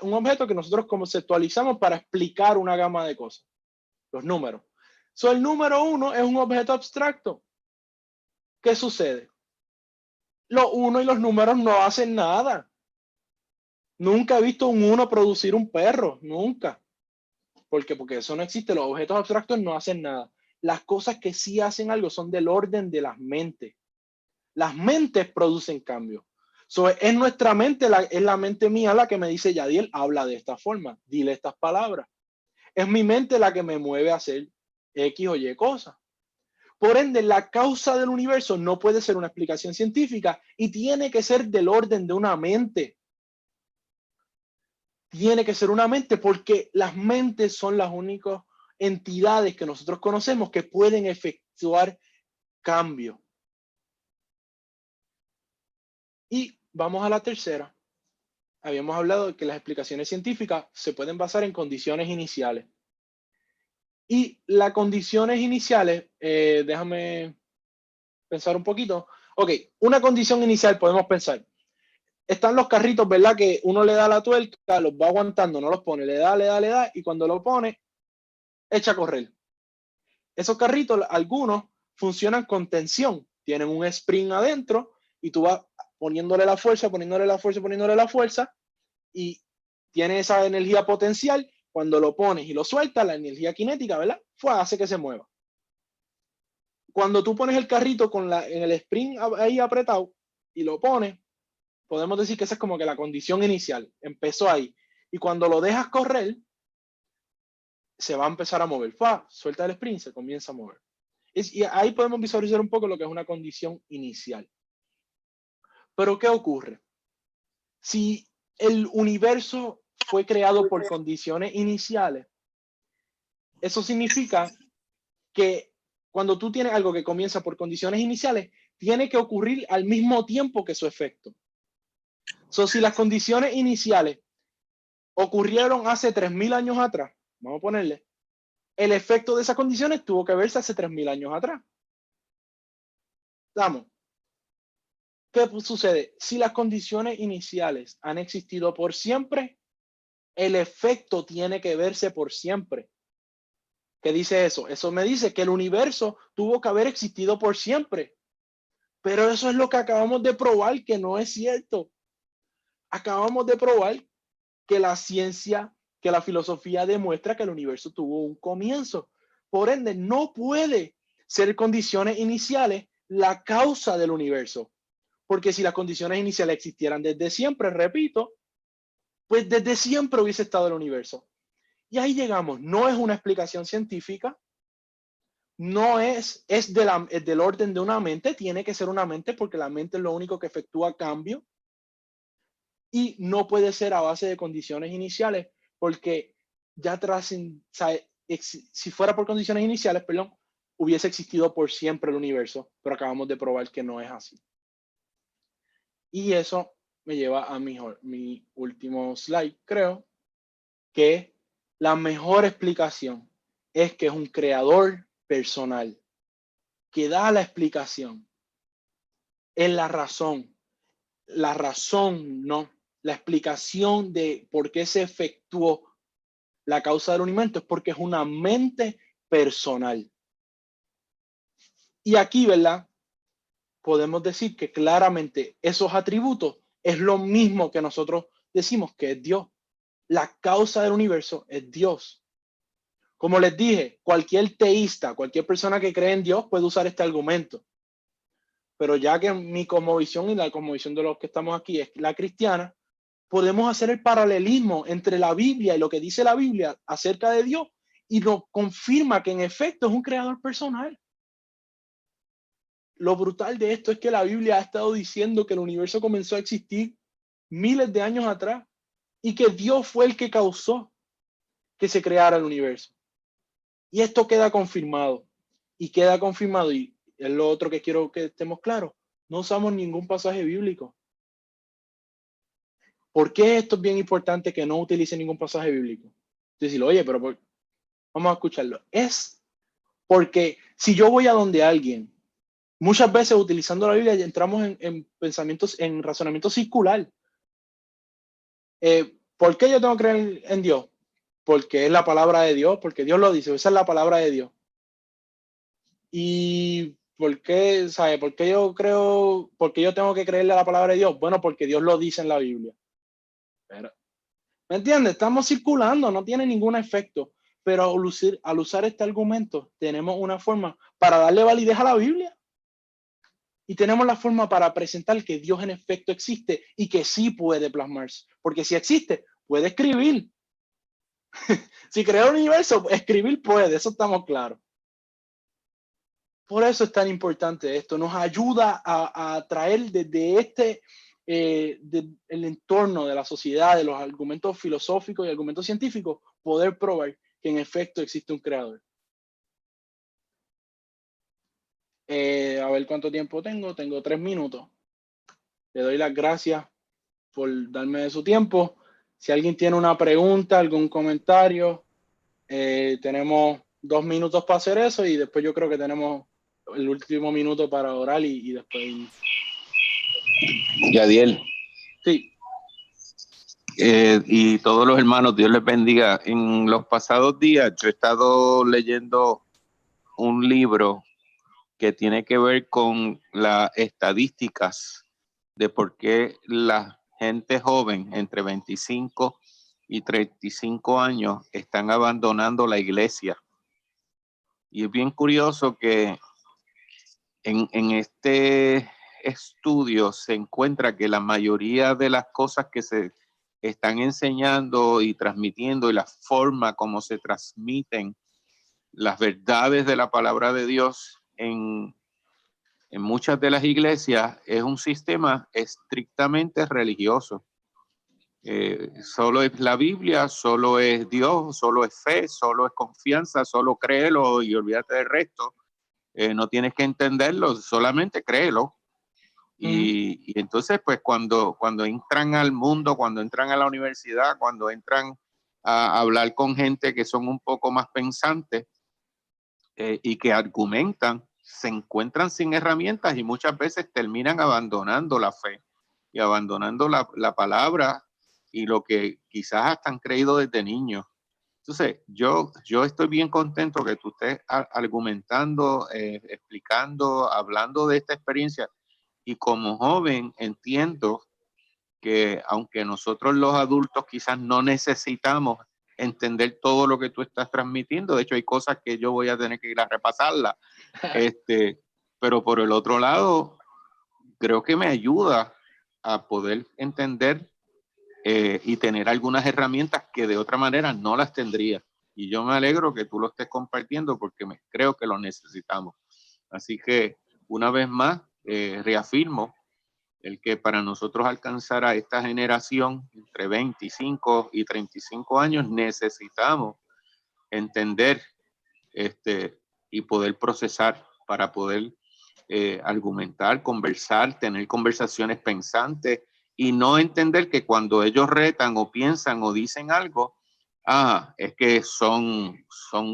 un objeto que nosotros conceptualizamos para explicar una gama de cosas. Los números. El número 1 es un objeto abstracto. ¿Qué sucede? Los 1 y los números no hacen nada. Nunca he visto un 1 producir un perro. Nunca. ¿Por qué? Porque eso no existe. Los objetos abstractos no hacen nada. Las cosas que sí hacen algo son del orden de las mentes. Las mentes producen cambios. Es nuestra mente, es la mente mía la que me dice, Yadiel, habla de esta forma, dile estas palabras. Es mi mente la que me mueve a hacer X o Y cosas. Por ende, la causa del universo no puede ser una explicación científica y tiene que ser del orden de una mente. Tiene que ser una mente porque las mentes son las únicas entidades que nosotros conocemos que pueden efectuar cambios. Y vamos a la tercera. Habíamos hablado de que las explicaciones científicas se pueden basar en condiciones iniciales. Y las condiciones iniciales, déjame pensar un poquito. Ok, una condición inicial podemos pensar. Están los carritos, ¿verdad? Que uno le da la tuerca, los va aguantando, no los pone, le da, y cuando lo pone, echa a correr. Esos carritos, algunos funcionan con tensión, tienen un spring adentro y tú vas poniéndole la fuerza, y tiene esa energía potencial. Cuando lo pones y lo sueltas, la energía cinética, ¿verdad? Hace que se mueva. Cuando tú pones el carrito en el spring ahí apretado y lo pones, podemos decir que esa es como que la condición inicial. Empezó ahí. Y cuando lo dejas correr, se va a empezar a mover. Suelta el spring, se comienza a mover. Y ahí podemos visualizar un poco lo que es una condición inicial. Pero ¿qué ocurre? Si el universo fue creado por condiciones iniciales, eso significa que cuando tú tienes algo que comienza por condiciones iniciales, tiene que ocurrir al mismo tiempo que su efecto. Si las condiciones iniciales ocurrieron hace 3.000 años atrás, vamos a ponerle, el efecto de esas condiciones tuvo que verse hace 3.000 años atrás. Vamos. ¿Qué sucede? Si las condiciones iniciales han existido por siempre, el efecto tiene que verse por siempre. ¿Qué dice eso? Eso me dice que el universo tuvo que haber existido por siempre. Pero eso es lo que acabamos de probar, que no es cierto. Acabamos de probar que la ciencia, que la filosofía demuestra que el universo tuvo un comienzo. Por ende, no puede ser condiciones iniciales la causa del universo. Porque si las condiciones iniciales existieran desde siempre, repito, pues desde siempre hubiese estado el universo. Y ahí llegamos. No es una explicación científica, no es del orden de una mente, tiene que ser una mente porque la mente es lo único que efectúa cambio. Y no puede ser a base de condiciones iniciales porque ya si fuera por condiciones iniciales, perdón, hubiese existido por siempre el universo, pero acabamos de probar que no es así. Y eso me lleva a mi último slide, creo, que la mejor explicación es que es un creador personal, que da la explicación. Es la razón. La razón, no. La explicación de por qué se efectuó la causa del universo es porque es una mente personal. Y aquí, ¿verdad? Podemos decir que claramente esos atributos es lo mismo que nosotros decimos que es Dios. La causa del universo es Dios. Como les dije, cualquier teísta, cualquier persona que cree en Dios puede usar este argumento. Pero ya que mi cosmovisión y la cosmovisión de los que estamos aquí es la cristiana, podemos hacer el paralelismo entre la Biblia y lo que dice la Biblia acerca de Dios y nos confirma que en efecto es un creador personal. Lo brutal de esto es que la Biblia ha estado diciendo que el universo comenzó a existir miles de años atrás y que Dios fue el que causó que se creara el universo. Y esto queda confirmado. Y es lo otro que quiero que estemos claros. No usamos ningún pasaje bíblico. ¿Por qué esto es bien importante que no utilice ningún pasaje bíblico? Decirlo, oye, pero vamos a escucharlo. Es porque si yo voy a donde alguien, muchas veces utilizando la Biblia entramos en pensamientos, en razonamiento circular. ¿Por qué yo tengo que creer en Dios? Porque es la palabra de Dios, porque Dios lo dice, esa es la palabra de Dios. ¿Y por qué, sabe? ¿Por qué yo tengo que creerle a la palabra de Dios? Bueno, porque Dios lo dice en la Biblia. Pero, ¿me entiendes? Estamos circulando, no tiene ningún efecto. Pero al usar este argumento, tenemos una forma para darle validez a la Biblia. Y tenemos la forma para presentar que Dios en efecto existe y que sí puede plasmarse. Porque si existe, puede escribir. Si creó el universo, escribir puede, eso estamos claros. Por eso es tan importante esto. Nos ayuda a traer desde el entorno de la sociedad, de los argumentos filosóficos y argumentos científicos, poder probar que en efecto existe un creador. A ver cuánto tiempo tengo. Tengo 3 minutos. Le doy las gracias por darme de su tiempo. Si alguien tiene una pregunta, algún comentario, tenemos 2 minutos para hacer eso y después yo creo que tenemos el último minuto para orar y después. Yadiel. Sí. Y todos los hermanos, Dios les bendiga. En los pasados días yo he estado leyendo un libro que tiene que ver con las estadísticas de por qué la gente joven entre 25 y 35 años están abandonando la iglesia. Y es bien curioso que en este estudio se encuentra que la mayoría de las cosas que se están enseñando y transmitiendo y la forma como se transmiten las verdades de la palabra de Dios en muchas de las iglesias es un sistema estrictamente religioso. Solo es la Biblia, solo es Dios, solo es fe, solo es confianza, solo créelo y olvídate del resto. No tienes que entenderlo, solamente créelo. Y entonces, pues cuando entran al mundo, cuando entran a la universidad, cuando entran a hablar con gente que son un poco más pensantes y que argumentan, se encuentran sin herramientas y muchas veces terminan abandonando la fe y abandonando la palabra y lo que quizás hasta han creído desde niños. Entonces, yo estoy bien contento que tú estés argumentando, explicando, hablando de esta experiencia. Y como joven entiendo que aunque nosotros los adultos quizás no necesitamos entender todo lo que tú estás transmitiendo, de hecho hay cosas que yo voy a tener que ir a repasarlas, pero por el otro lado, creo que me ayuda a poder entender y tener algunas herramientas que de otra manera no las tendría. Y yo me alegro que tú lo estés compartiendo porque creo que lo necesitamos. Así que una vez más, reafirmo el que para nosotros alcanzar a esta generación entre 25 y 35 años necesitamos entender y poder procesar para poder argumentar, conversar, tener conversaciones pensantes y no entender que cuando ellos retan o piensan o dicen algo, es que son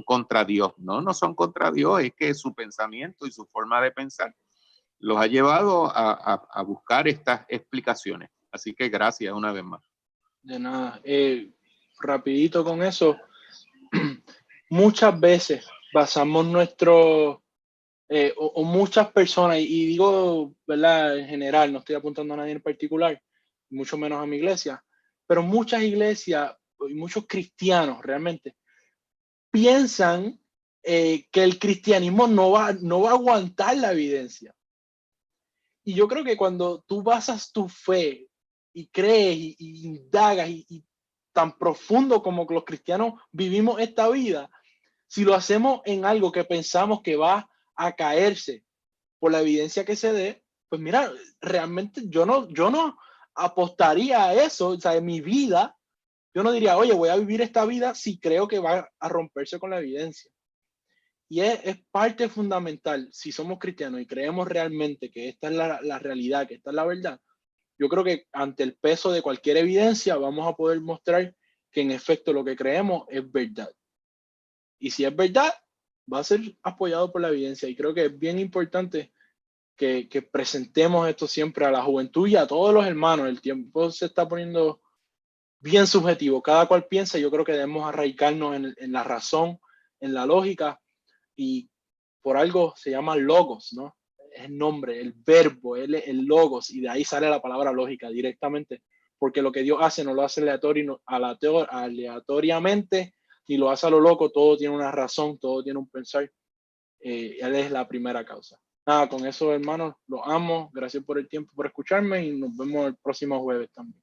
contra Dios. No, no son contra Dios, es que su pensamiento y su forma de pensar los ha llevado a buscar estas explicaciones. Así que gracias una vez más. De nada. Rapidito con eso, muchas veces basamos nuestro, o muchas personas, y digo, ¿verdad? En general, no estoy apuntando a nadie en particular, mucho menos a mi iglesia, pero muchas iglesias y muchos cristianos realmente piensan que el cristianismo no va a aguantar la evidencia. Y yo creo que cuando tú basas tu fe y crees y indagas y tan profundo como los cristianos vivimos esta vida, si lo hacemos en algo que pensamos que va a caerse por la evidencia que se dé, pues mira, realmente yo no apostaría a eso. O sea, en mi vida, yo no diría, oye, voy a vivir esta vida si creo que va a romperse con la evidencia. Y es parte fundamental, si somos cristianos y creemos realmente que esta es la realidad, que esta es la verdad, yo creo que ante el peso de cualquier evidencia vamos a poder mostrar que en efecto lo que creemos es verdad. Y si es verdad, va a ser apoyado por la evidencia. Y creo que es bien importante que presentemos esto siempre a la juventud y a todos los hermanos. El tiempo se está poniendo bien subjetivo. Cada cual piensa. Yo creo que debemos arraigarnos en la razón, en la lógica. Y por algo se llama logos, ¿no? Es el nombre, el verbo, el logos. Y de ahí sale la palabra lógica directamente. Porque lo que Dios hace no lo hace aleatoriamente, ni lo hace a lo loco. Todo tiene una razón, todo tiene un pensar. Él es la primera causa. Nada, con eso, hermanos, los amo. Gracias por el tiempo, por escucharme y nos vemos el próximo jueves también.